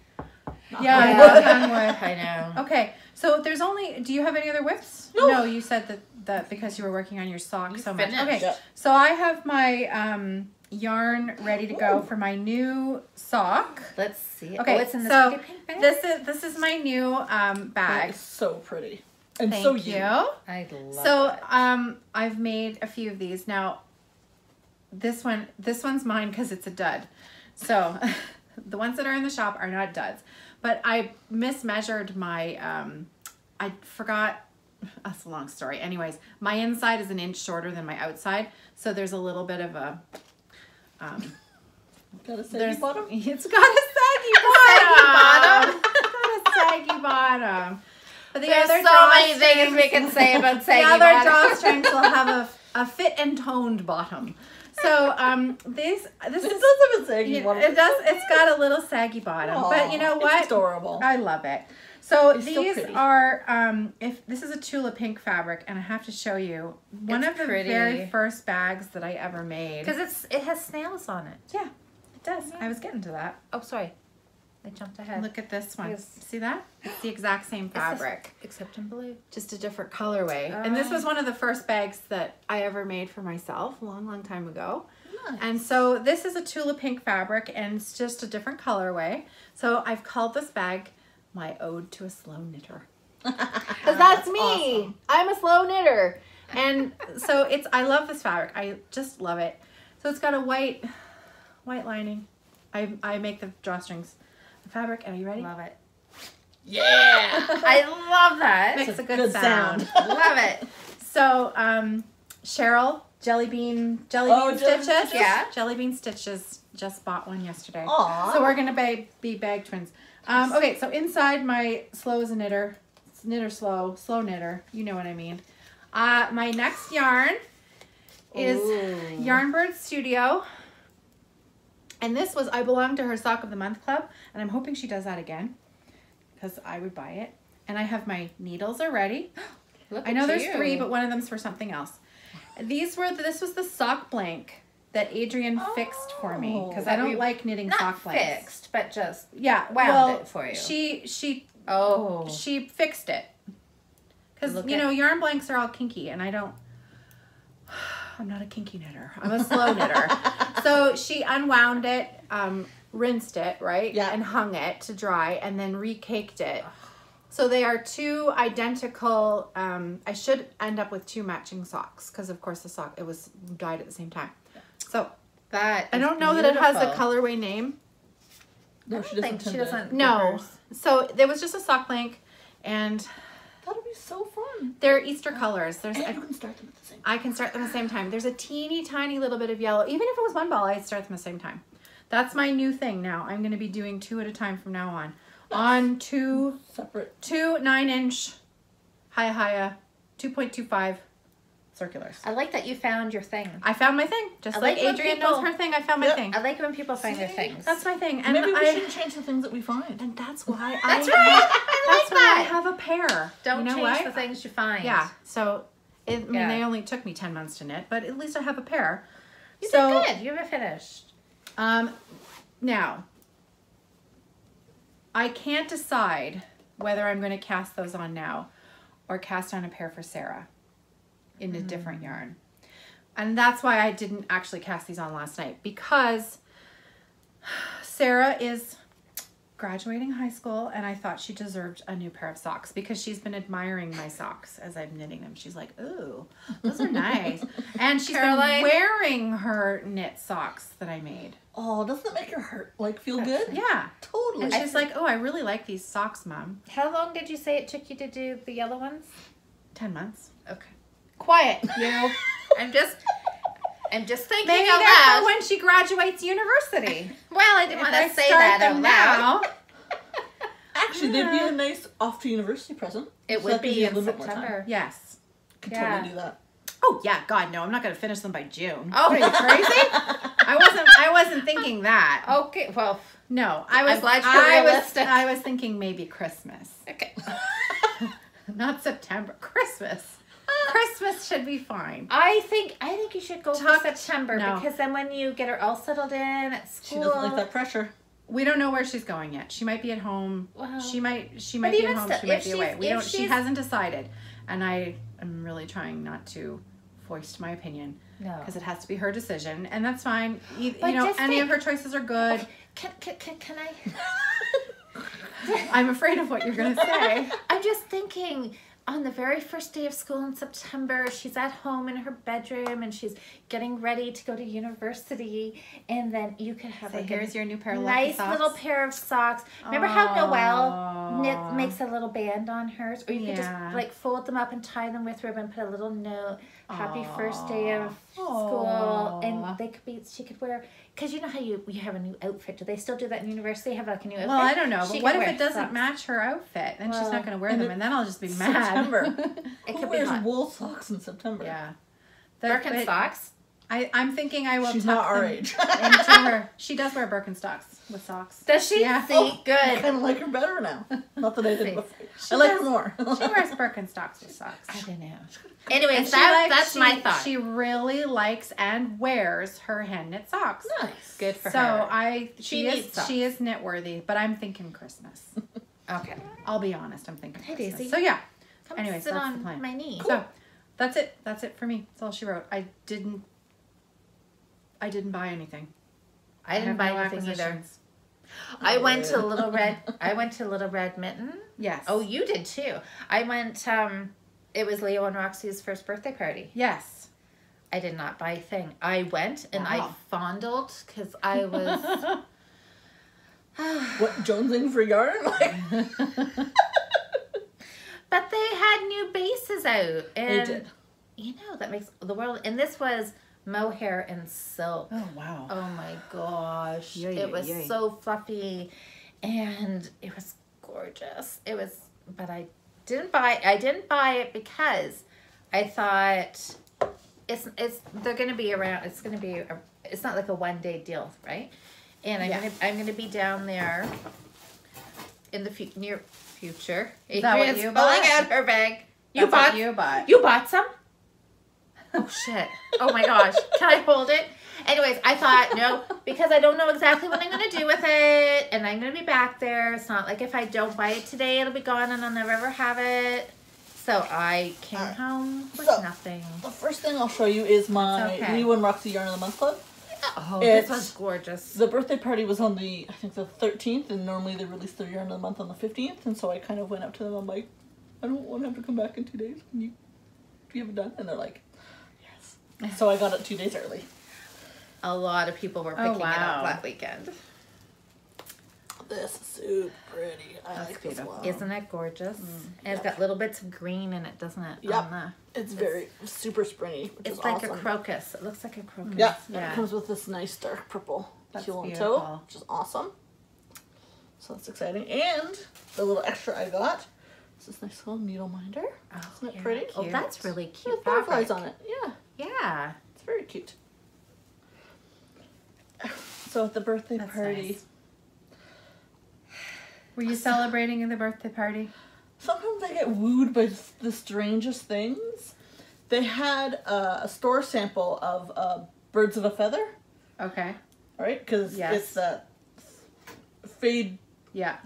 Yeah, I know. Okay, so there's only. Do you have any other whips? No, you said that because you were working on your sock so much. Okay, yeah. So I have my yarn ready to go for my new sock. Let's see. Okay, it's in this so pretty pink bag? this is my new That bag. is so pretty. And Thank so you. I love So it. I've made a few of these now. This one's mine because it's a dud. So the ones that are in the shop are not duds. But I mismeasured my, I forgot, that's a long story. Anyways, my inside is an inch shorter than my outside. So there's a little bit of a, Got a saggy bottom? It's got a saggy bottom. It's got a saggy bottom. But the There's other so many things we can say about saggy The other bottom. drawstrings will have a fit and toned bottom. So this It is does have a saggy bottom. it does. It's got a little saggy bottom, but you know what? It's adorable. I love it. So It's so these pretty. are if this is a Tula pink fabric, and I have to show you one It's of the pretty. very first bags that I ever made. Because it has snails on it. Yeah, it does. I was getting to that. Oh, sorry. I jumped ahead. Look at this one. Yes. See that? It's the exact same fabric, Except in blue. just a different colorway. And this was one of the first bags that I ever made for myself a long, long time ago. Nice. And so this is a Tula pink fabric, and it's just a different colorway. So I've called this bag my ode to a slow knitter. Because that's me. Awesome. I'm a slow knitter. And so I love this fabric. I just love it. So it's got a white lining. I make the drawstrings. The fabric, are you ready? Love it. Yeah. I love that. Makes a good good sound. Love it. So Cheryl, jelly bean stitches. stitches? Yeah. Jelly bean stitches. Just bought one yesterday. Aw. So we're gonna be bag twins. Okay, so inside my slow as a knitter, slow knitter. You know what I mean. My next yarn is Ooh. Yarnbird Studio. And this was, I belong to her Sock of the Month Club, and I'm hoping she does that again, because I would buy it. And I have my needles are ready. Look I know at there's you. 3, but one of them's for something else. This was the sock blank that Adrian fixed for me, because I That don't we- like knitting Not sock blanks. fixed, but just Yeah, wound it for you. She she fixed it. Because, Look you at- know, yarn blanks are all kinky, and I'm not a kinky knitter. I'm a slow knitter. So she unwound it, rinsed it, right? Yeah. And hung it to dry, and then recaked it. So they are 2 identical, I should end up with 2 matching socks, because of course it was dyed at the same time. So that. I don't know that it has a colorway name. No, she think doesn't. she doesn't. No. So there was just a sock blank, and That'll be so fun. they're Easter colors. And you can start them at the same time. I can start them at the same time. There's a teeny tiny little bit of yellow. Even if it was one ball, I'd start them at the same time. That's my new thing now. I'm going to be doing 2 at a time from now on. On 2 Separate. 9-inch high 2.25 circulars. I like that you found your thing. I found my thing. Just I like like when Adrian people- knows her thing, I found my Yep. thing. I like when people find their things. That's my thing. And Maybe we shouldn't change the things that we find. And that's why That's I right. have, I that's like why I that. have a pair. Don't you know change what? the things you find. Yeah. So, I mean, Yeah. they only took me 10 months to knit, but at least I have a pair. You So, did good. You have it finished. now, I can't decide whether I'm going to cast those on now or cast on a pair for Sarah in a different yarn. And that's why I didn't actually cast these on last night, because Sarah is graduating high school and I thought she deserved a new pair of socks because she's been admiring my socks as I'm knitting them. She's like, ooh, those are nice. And she's been wearing her knit socks that I made. Oh, doesn't it make your heart like feel good? Yeah. Totally. And she's like, oh, I really like these socks, Mom. How long did you say it took you to do the yellow ones? 10 months. Okay. Quiet, you. I'm just thinking Maybe out they're loud. for when she graduates university. Well, I didn't want to If I say start that them out loud. now. Actually, they'd be a nice off to university present. It So would that gives be you a in little bit more time. September. Yes. Could Yeah. totally do that. Oh yeah, God no! I'm not gonna finish them by June. Oh. What are you crazy? I wasn't thinking that. Okay, well, No, I was. I'm glad you're realistic. I was thinking maybe Christmas, okay. not September. Christmas. Christmas should be fine. I think you should go Tucked- for September no. because then when you get her all settled in at She school, doesn't like that pressure. We don't know where she's going yet. She might be at home. Well, She might but be even at home. still, She might if be she's- away. We if don't. She she's- hasn't decided, and I am really trying not to foist my opinion No. because it has to be her decision, and that's fine. You But know, just any of think- her choices are good. Can I? I'm afraid of what you're gonna say. I'm just thinking on the very first day of school in September, she's at home in her bedroom and she's getting ready to go to university, and then you could have So like here's your new pair of nice lucky little socks. pair of socks. Remember how Noelle Aw. makes a little band on hers, or you could just Yeah. like fold them up and tie them with ribbon, put a little note, happy first day of Aw. school, and they could be. She could wear, because you know how you have a new outfit. Do they still do that in university? Have like a new outfit? Well, I don't know, She but can what if wear it doesn't socks. match her outfit? Then she's Well, not going to wear and them, it- and then I'll just be mad. September. It Who could be wears hot. wool socks in September? Yeah. Birkenstocks. I'm thinking I will She's tuck not our them age. into her. She does wear Birkenstocks with socks. Does she? Yeah. See, I good. kind of like her better now. Not that I didn't See. before. She I like does- her more. She wears Birkenstocks with socks. I don't know. And Anyways, she that's my thought. She really likes and wears her hand knit socks. Nice. Good for So her. she needs is socks. she is knit worthy, but I'm thinking Christmas. Okay. I'll be honest, I'm thinking Hey, Christmas. Daisy. So yeah. Come Anyways, sit that's on the plan. my knee. So that's it. That's it for me. That's all she wrote. I didn't buy anything. I didn't have buy no anything either. acquisitions. I went to Little Red. I went to Little Red Mitten. Yes. Oh, you did too. I went. It was Leo and Roxy's first birthday party. Yes. I did not buy a thing. I went and I Wow. fondled because I was. What, jonesing for yarn? Like, But they had new bases out, they and did. you know that makes the world. And this was mohair and silk. Oh wow. Oh my gosh. Yay, it was yay. so fluffy and it was gorgeous. It was, but I didn't buy it because I thought they're going to be around, it's not like a 1 day deal, right? And I'm going to be down there in the near future. Is that what Adrian's you pulling bought? out her bag. That's what you bought. You bought some? Oh shit. Oh my gosh. Can I hold it? Anyways, I thought, no, because I don't know exactly what I'm going to do with it, and I'm going to be back there. It's not like if I don't buy it today, it'll be gone and I'll never ever have it. So I came home with nothing. The first thing I'll show you is my That's okay. Leo and Roxy Yarn of the Month Club. Oh, It's- this was gorgeous. The birthday party was on I think the 13th, and normally they release their Yarn of the Month on the 15th, and so I kind of went up to them, I'm like, I don't want to have to come back in 2 days. Do you have it done? And they're like, yes. So I got it 2 days early. A lot of people were picking it wow. up that weekend. This is super pretty. I That's like this beautiful. one. Isn't it gorgeous? And it's got little bits of green in it, doesn't it? Yep. On It's very super springy, which it's is like awesome. a crocus. It looks like a crocus. Yeah, Yeah. and it comes with this nice dark purple That's heel and toe, beautiful. which is awesome. So that's exciting. And the little extra I got is this nice little needle minder. Isn't it yeah. pretty? Oh, that's really cute. With butterflies fabric. on it. Yeah, Yeah. it's very cute. So at the birthday That's party, nice. Were you celebrating in the birthday party? sometimes I get wooed by the strangest things. They had a store sample of Birds of a Feather, Okay. right? Because Yes. it's that fade Yeah.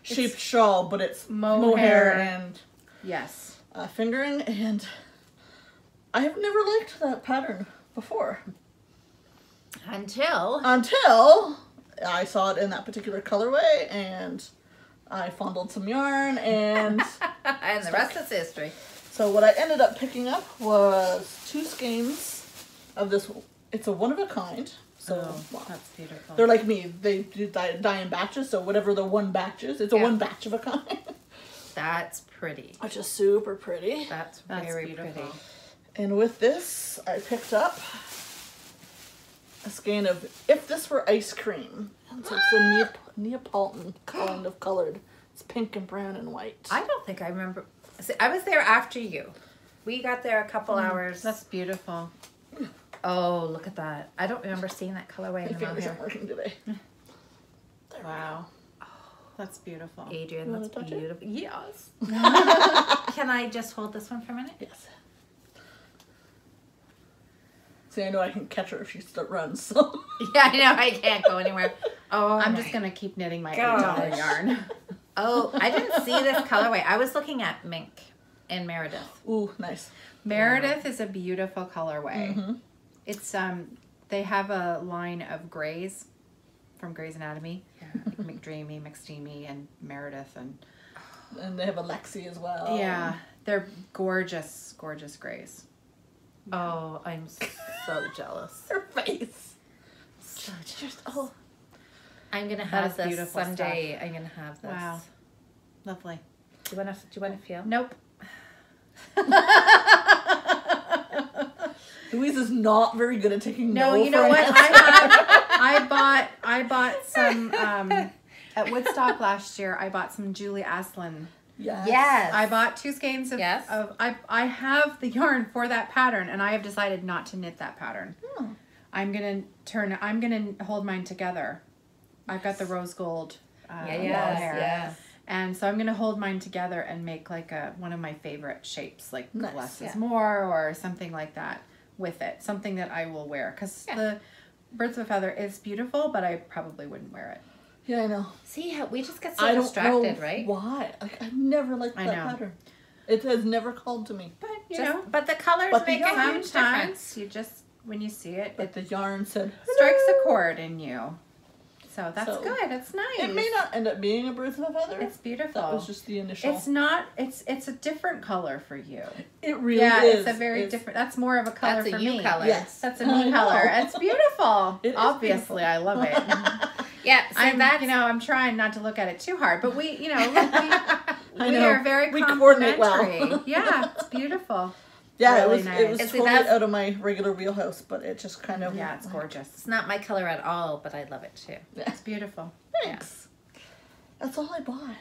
shaped shawl, but it's Mohair. mohair and Yes. fingering, and I have never liked that pattern before. Until I saw it in that particular colorway, and I fondled some yarn, and and the rest is history. so what I ended up picking up was 2 skeins of this. It's a one-of-a-kind. So wow. That's beautiful. They're like me. They do dye in batches, so whatever the one batch is, it's a one batch of a kind. That's pretty. Which is super pretty. That's very beautiful. pretty. And with this, I picked up a skein of If This Were Ice Cream. And so it's a Neapolitan kind of colored. It's pink and brown and white. I don't think I remember. See, I was there after you. We got there a couple hours. That's beautiful. Oh, look at that. I don't remember seeing that colorway My in the fingers here. aren't working today. Wow. That's beautiful. Adrian, You that's wanna touch it? beautiful. Yes. Can I just hold this one for a minute? Yes. See, I know I can catch her if she runs, so. Yeah, I know. I can't go anywhere. Oh, I'm just going to keep knitting my Gosh. $8 yarn. Oh, I didn't see this colorway. I was looking at Mink and Meredith. Ooh, nice. Meredith is a beautiful colorway. Mm-hmm. It's they have a line of grays from Grey's Anatomy. Like McDreamy, McSteamy, and Meredith, And they have a Lexi as well. yeah, they're gorgeous, gorgeous grays. Oh, I'm so jealous. Her face. So Just, oh. I'm gonna That have is this beautiful someday. I'm gonna have this. Wow, lovely. Do you wanna feel? Nope. Louise is not very good at taking No, no you know for what? an answer. I bought some at Woodstock last year. I bought some Julie Aslin. Yes. I bought 2 skeins of, Yes. I have the yarn for that pattern, and I have decided not to knit that pattern. Oh. I'm gonna hold mine together. I've got the rose gold long hair. Yes. And so I'm gonna hold mine together and make like one of my favorite shapes, like Nice. less is Yeah. more or something like that with it. Something that I will wear, because the Birds of a Feather is beautiful, but I probably wouldn't wear it. Yeah, I know. See how we just get so I don't distracted, know right? why. Like, I've never liked I that know. pattern. It has never called to me. But But the colors But the make a huge difference. sometimes you just, when you see it, But it the yarn said, strikes a "Hello." chord in you. So that's So, good. It's nice. It may not end up being a Birds of a Feather. It's beautiful. That was just the initial. It's not. It's a different color for you. It really Yeah, is. it's a very different. That's more of a color That's a for you me. color. Yes. That's a I me know. color. It's beautiful. It is Obviously, beautiful. I love it. Yeah, so I'm I'm trying not to look at it too hard, but we we know. are very We coordinate well. complementary. Yeah, it's beautiful. Yeah, really it nice. was See, totally that's- out of my regular wheelhouse, but it just kind of. Yeah, it's gorgeous. it's not my color at all, but I love it too. It's beautiful. Thanks. That's all I bought.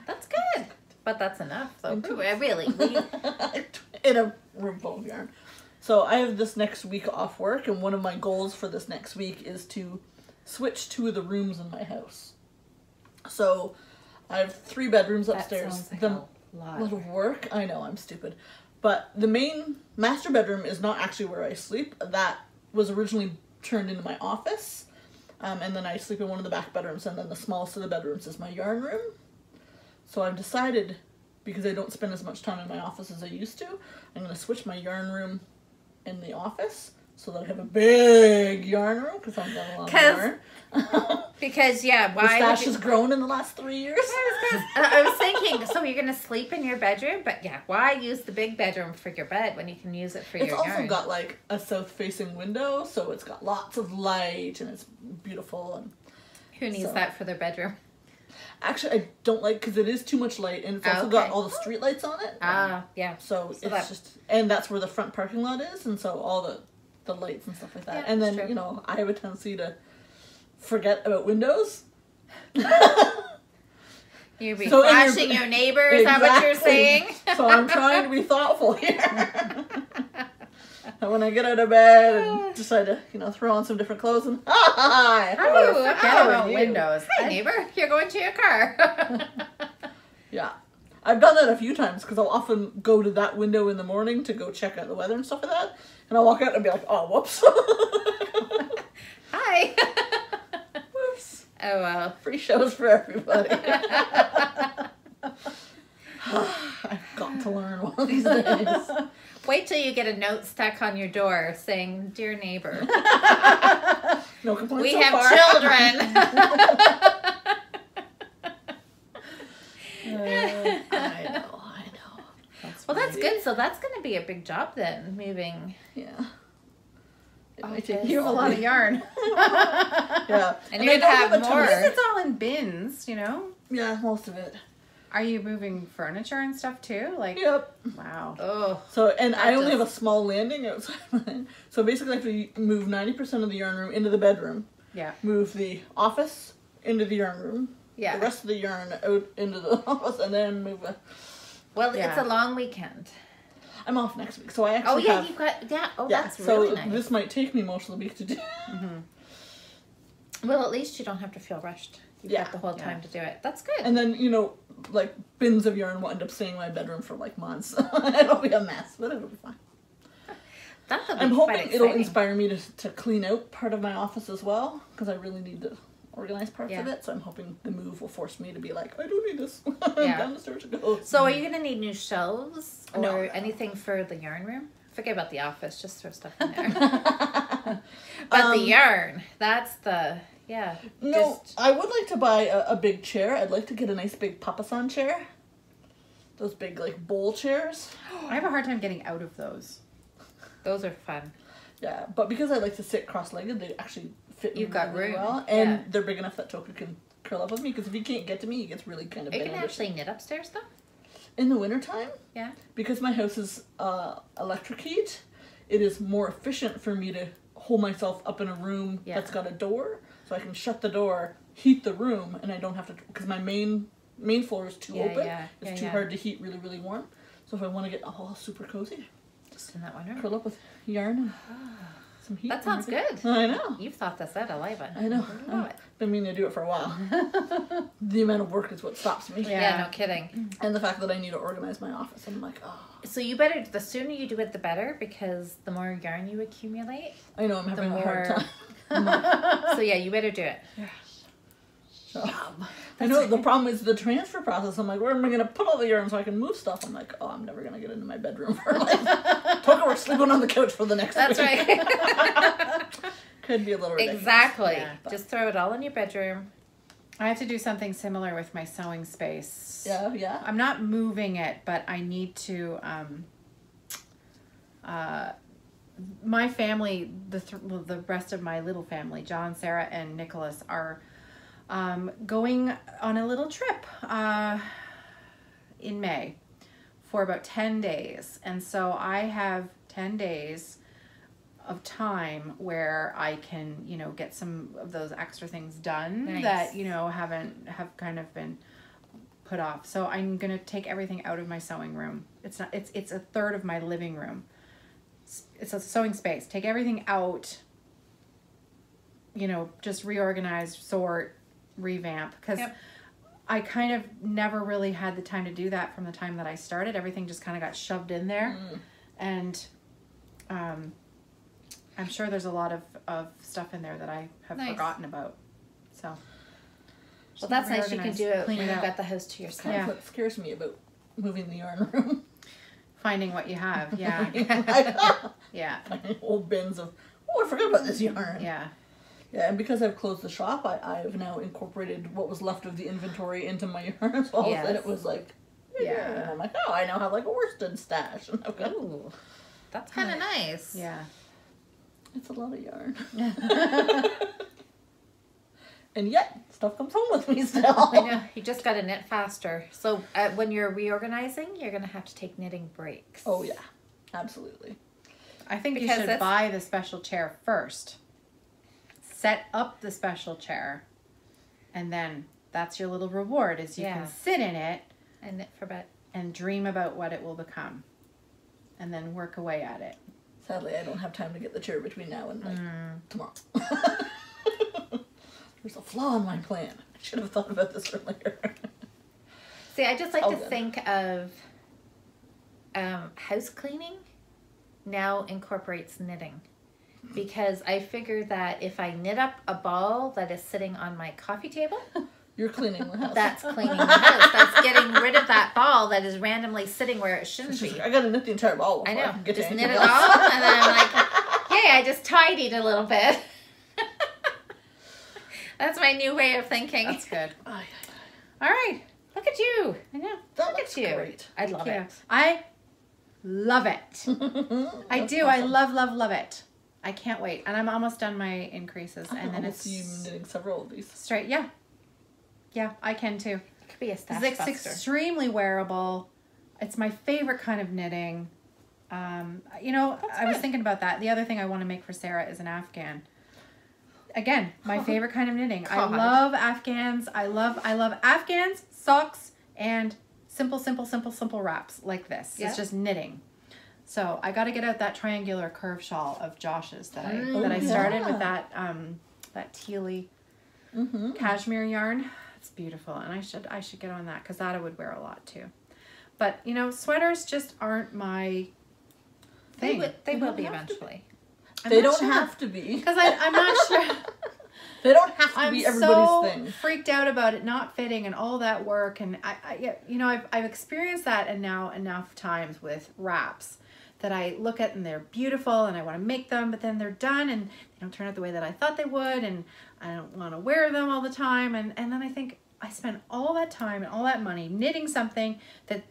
That's good. But that's enough, though. And two- Really. In a room full of yarn. So I have this next week off work, and one of my goals for this next week is to switch 2 of the rooms in my house. So I have 3 bedrooms upstairs. That sounds like The a lot. lot of work. I know, I'm stupid. But the main master bedroom is not actually where I sleep. That was originally turned into my office. And then I sleep in one of the back bedrooms, and then the smallest of the bedrooms is my yarn room. So I've decided, because I don't spend as much time in my office as I used to, I'm going to switch my yarn room in the office so that I have a big yarn room, because I've done a lot of yarn. Because, yeah, The why stash would you... has grown in the last 3 years. I was thinking, so you're going to sleep in your bedroom? But, yeah, why use the big bedroom for your bed when you can use it for It's your also yarn? got like a south-facing window, so it's got lots of light, and it's beautiful. And Who needs so- that for their bedroom? actually, I don't like, because it is too much light, and it's also got Okay. all the street lights on it. Ah, yeah. So it's that- just, and that's where the front parking lot is, and so all the lights and stuff like that. Yeah, And then, that's true. you know, I have a tendency to forget about windows. You'd be So in your- flashing your neighbor, is that what you're Exactly. saying? So I'm trying to be thoughtful here. And when I get out of bed and decide to, you know, throw on some different clothes and, hi, Oh, Forget how about are you? windows. Hi, neighbor. You're going to your car. Yeah. I've done that a few times, because I'll often go to that window in the morning to go check out the weather and stuff like that. And I'll walk out and be like, oh, whoops. Hi. Whoops. Oh, well. Free shows for everybody. I've got to learn one of these days. Wait till you get a note stuck on your door saying, "Dear neighbor, No complaints we so have far. children." I know. Well, that's good. So that's going to be a big job then, moving. Yeah. It Oh, might take okay. me You have a all lot of day. yarn. Yeah. And I you'd don't have a ton of- more. At least it's all in bins, you know? Yeah, most of it. Are you moving furniture and stuff too? Like, Yep. wow. Oh, So, and I only just- have a small landing outside mine. So basically I have to move 90% of the yarn room into the bedroom. Yeah. Move the office into the yarn room. yeah. The rest of the yarn out into the office, and then move it. Well, Yeah. it's a long weekend. I'm off next week, so I actually Oh, yeah, have... you've got, oh, yeah, that's so really nice. this might take me most of the week to do. Well, at least you don't have to feel rushed. You've Yeah. got the whole time to do it. That's good. And then, you know, like, bins of yarn will end up staying in my bedroom for, like, months. It'll be a mess, but it'll be fine. That'll be I'm quite hoping it'll exciting. inspire me to clean out part of my office as well, because I really need to organize parts of Yeah. it. So I'm hoping the move will force me to be like, I don't need this. Yeah. Down the stairs to go. So are you going to need new shelves or No. anything for the yarn room? Forget about the office. Just throw stuff in there. But the yarn, that's the, yeah. No, Just, I would like to buy a big chair. I'd like to get a nice big papasan chair. Those big, like, bowl chairs. I have a hard time getting out of those. those are fun. Yeah, but because I like to sit cross-legged, they actually fit me You've got really room, well. And yeah. they're big enough that Toku can curl up with me, because if he can't get to me, he gets really kind of Are you bent going over. to actually knit upstairs though? In the wintertime, Yeah. because my house is electric heat, it is more efficient for me to hold myself up in a room Yeah. that's got a door, so I can shut the door, heat the room, and I don't have to, because my main floor is too Yeah, open. yeah, It's yeah, too yeah. hard to heat really, really warm. So if I want to get all super cozy, Just in that one room. curl up with yarn and some heat. That sounds good. I know. You've thought this out. I like it. I know. I love it. I've been meaning to do it for a while. The amount of work is what stops me. Yeah. Yeah, no kidding. And the fact that I need to organize my office. I'm like, oh. So you better, the sooner you do it, the better, because the more yarn you accumulate. I know I'm having a hard more- time. So yeah, you better do it. So, I know the problem is the transfer process. I'm like, where am I going to put all the yarn so I can move stuff? I'm like, oh, I'm never going to get into my bedroom for like, Toka, we're sleeping on the couch for the next That's week. right. Could be a little ridiculous. Exactly. Yeah. Just throw it all in your bedroom. I have to do something similar with my sewing space. Yeah. I'm not moving it, but I need to. My family, the rest of my little family, John, Sarah, and Nicholas, are going on a little trip in May for about 10 days. And so I have 10 days of time where I can, you know, get some of those extra things done Nice. that, you know, have kind of been put off. So I'm going to take everything out of my sewing room. It's a third of my living room. It's a sewing space. Take everything out, you know, just reorganize, sort, revamp, because Yep. I kind of never really had the time to do that from the time that I started. Everything just kind of got shoved in there. And I'm sure there's a lot of stuff in there that I have Nice. forgotten about. So Well, that's nice. You can reorganize, do it clean when it you've out. got the house to yourself. Yeah. What scares me about moving the yarn room. Finding what you have. Yeah. Yeah. Finding old bins of, oh, I forgot about this yarn. Yeah. Yeah, and because I've closed the shop, I have now incorporated what was left of the inventory into my yarn as well. Yes. And it was like, Yeah. And I'm like, oh, I now have like a worsted stash. And I've got, Ooh, that's kind of nice. Yeah. it's a lot of yarn. And yet, stuff comes home with me still. I know. You just got to knit faster. So when you're reorganizing, you're going to have to take knitting breaks. Oh, yeah. Absolutely. I think Because you should that's- buy the special chair first. Set up the special chair. And then that's your little reward is you Yeah. can sit in it And knit for about. and dream about what it will become. And then work away at it. Sadly, I don't have time to get the chair between now and like tomorrow. There's a flaw in my plan. I should have thought about this earlier. See, I just like Oh, to good. think of house cleaning now incorporates knitting. Because I figure that if I knit up a ball that is sitting on my coffee table, You're cleaning the house. That's cleaning the house. That's getting rid of that ball that is randomly sitting where it shouldn't be. I gotta knit the entire ball. I before know. can get Just to knit anything it else. all, and then I'm like, hey, I just tidied a little bit. That's my new way of thinking. That's good. All All right. Look at you. I know. That Look looks at you. great. I love Yeah. it. I love it. I That's do. I awesome. love it. I can't wait. And I'm almost done my increases. I And then can it's see you knitting several of these. straight. Yeah. Yeah, I can too. It could be a stash It's buster. extremely wearable. It's my favorite kind of knitting. You know, I was thinking about that. The other thing I want to make for Sarah is an Afghan. Again, my favorite kind of knitting. I God. love Afghans. I love Afghans, socks, and simple wraps like this. Yeah. It's just knitting. So I got to get out that triangular curve shawl of Josh's that I started with that tealy cashmere yarn. It's beautiful, and I should get on that because that I would wear a lot too. But you know, sweaters just aren't my thing. They will be eventually. They don't have to be. Because I'm not sure. They don't have to I'm be everybody's so thing. freaked out about it not fitting and all that work, and I've experienced that, and now enough times with wraps that I look at and they're beautiful and I want to make them, but then they're done and they don't turn out the way that I thought they would, and I don't want to wear them all the time, and then I think I spent all that time and all that money knitting something that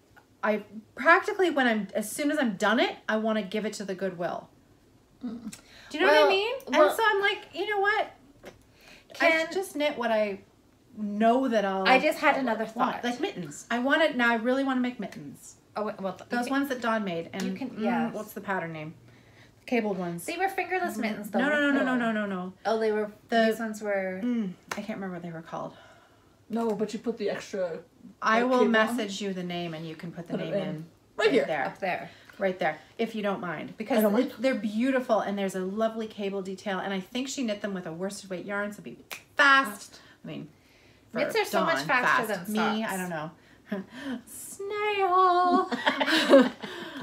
I practically as soon as I'm done it, I want to give it to the Goodwill. Do you know what I mean? well- And so I'm like, you know what? I just knit what I know that I just had another want. thought. Like mittens. I really want to make mittens. Oh, well, Those ones that Dawn made. And you can- yes. what's the pattern name? The cabled ones. They were fingerless mittens, though. No. Oh, they were. These ones were. I can't remember what they were called. No, but you put the extra. I will cable on message you the name and you can put the Put it name in. in. Right here. There. Up there. Right there, if you don't mind, because I don't mind. they're beautiful and there's a lovely cable detail, and I think she knit them with a worsted weight yarn, so it'd be fast. I mean, for Knits are so much Dawn, faster fast. than me. socks. I don't know. Snail.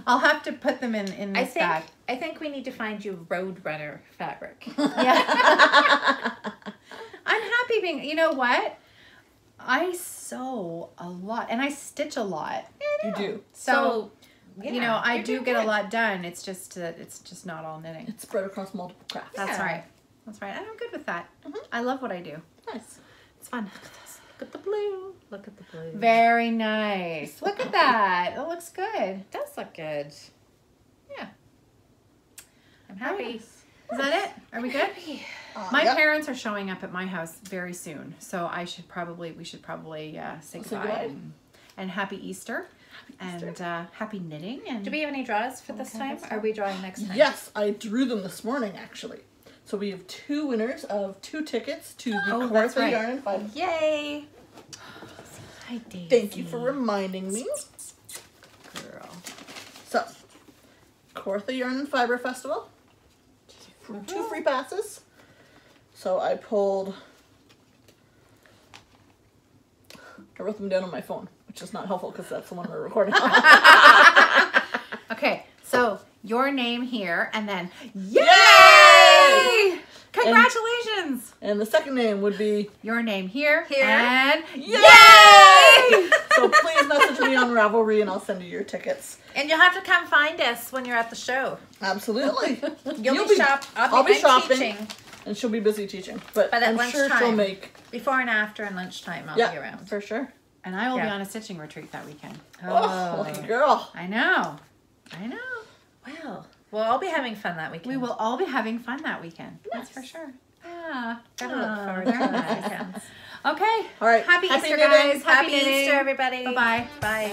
I'll have to put them in this bag. I think we need to find you Roadrunner fabric. Yeah. I'm happy being. You know what? I sew a lot and I stitch a lot. You do. So yeah, know, I you're do doing get a good. lot done. It's just not all knitting. It's spread across multiple crafts. That's Yeah. right. That's right. And I'm good with that. I love what I do. Nice. It's fun. Look at this. Look at the blue. Look at the blue. Very nice. Look at that. It looks good. It does look good. Yeah. I'm happy. Is that it? Are we good? My Yep. parents are showing up at my house very soon, so we should probably say Say goodbye goodbye. and happy Easter, and happy knitting. And Do we have any draws for this Okay, time? that's Are fine. we drawing next time? Yes, I drew them this morning actually. So we have 2 winners of 2 tickets to the Oh, that's Kawartha right. Yarn and Fiber. Yay! Hi, Daisy. Thank you for reminding me. Girl. So, Kawartha Yarn and Fiber Festival. 2 free passes. So I wrote them down on my phone, which is not helpful because that's the one we're recording on. Okay, so your name here, and then yay! Congratulations! And the second name would be Your name here, Here. and Yay! So please message me on Ravelry and I'll send you your tickets. And you'll have to come find us when you're at the show. Absolutely. You'll be I'll be I'm shopping. teaching. And she'll be busy teaching. But But at I'm sure she'll lunchtime. make. Before and after and lunchtime, I'll be Yeah, around. for sure. And I will be Yeah. on a stitching retreat that weekend. Oh, lucky girl. I know. Wow. Well, I'll be having fun that weekend. We will all be having fun that weekend. That's for sure. Yeah. Gotta look forward very to those nice. weekends. Okay. All right. Happy Happy Easter, knitting. guys. Happy knitting. Easter, everybody. Bye-bye. Bye.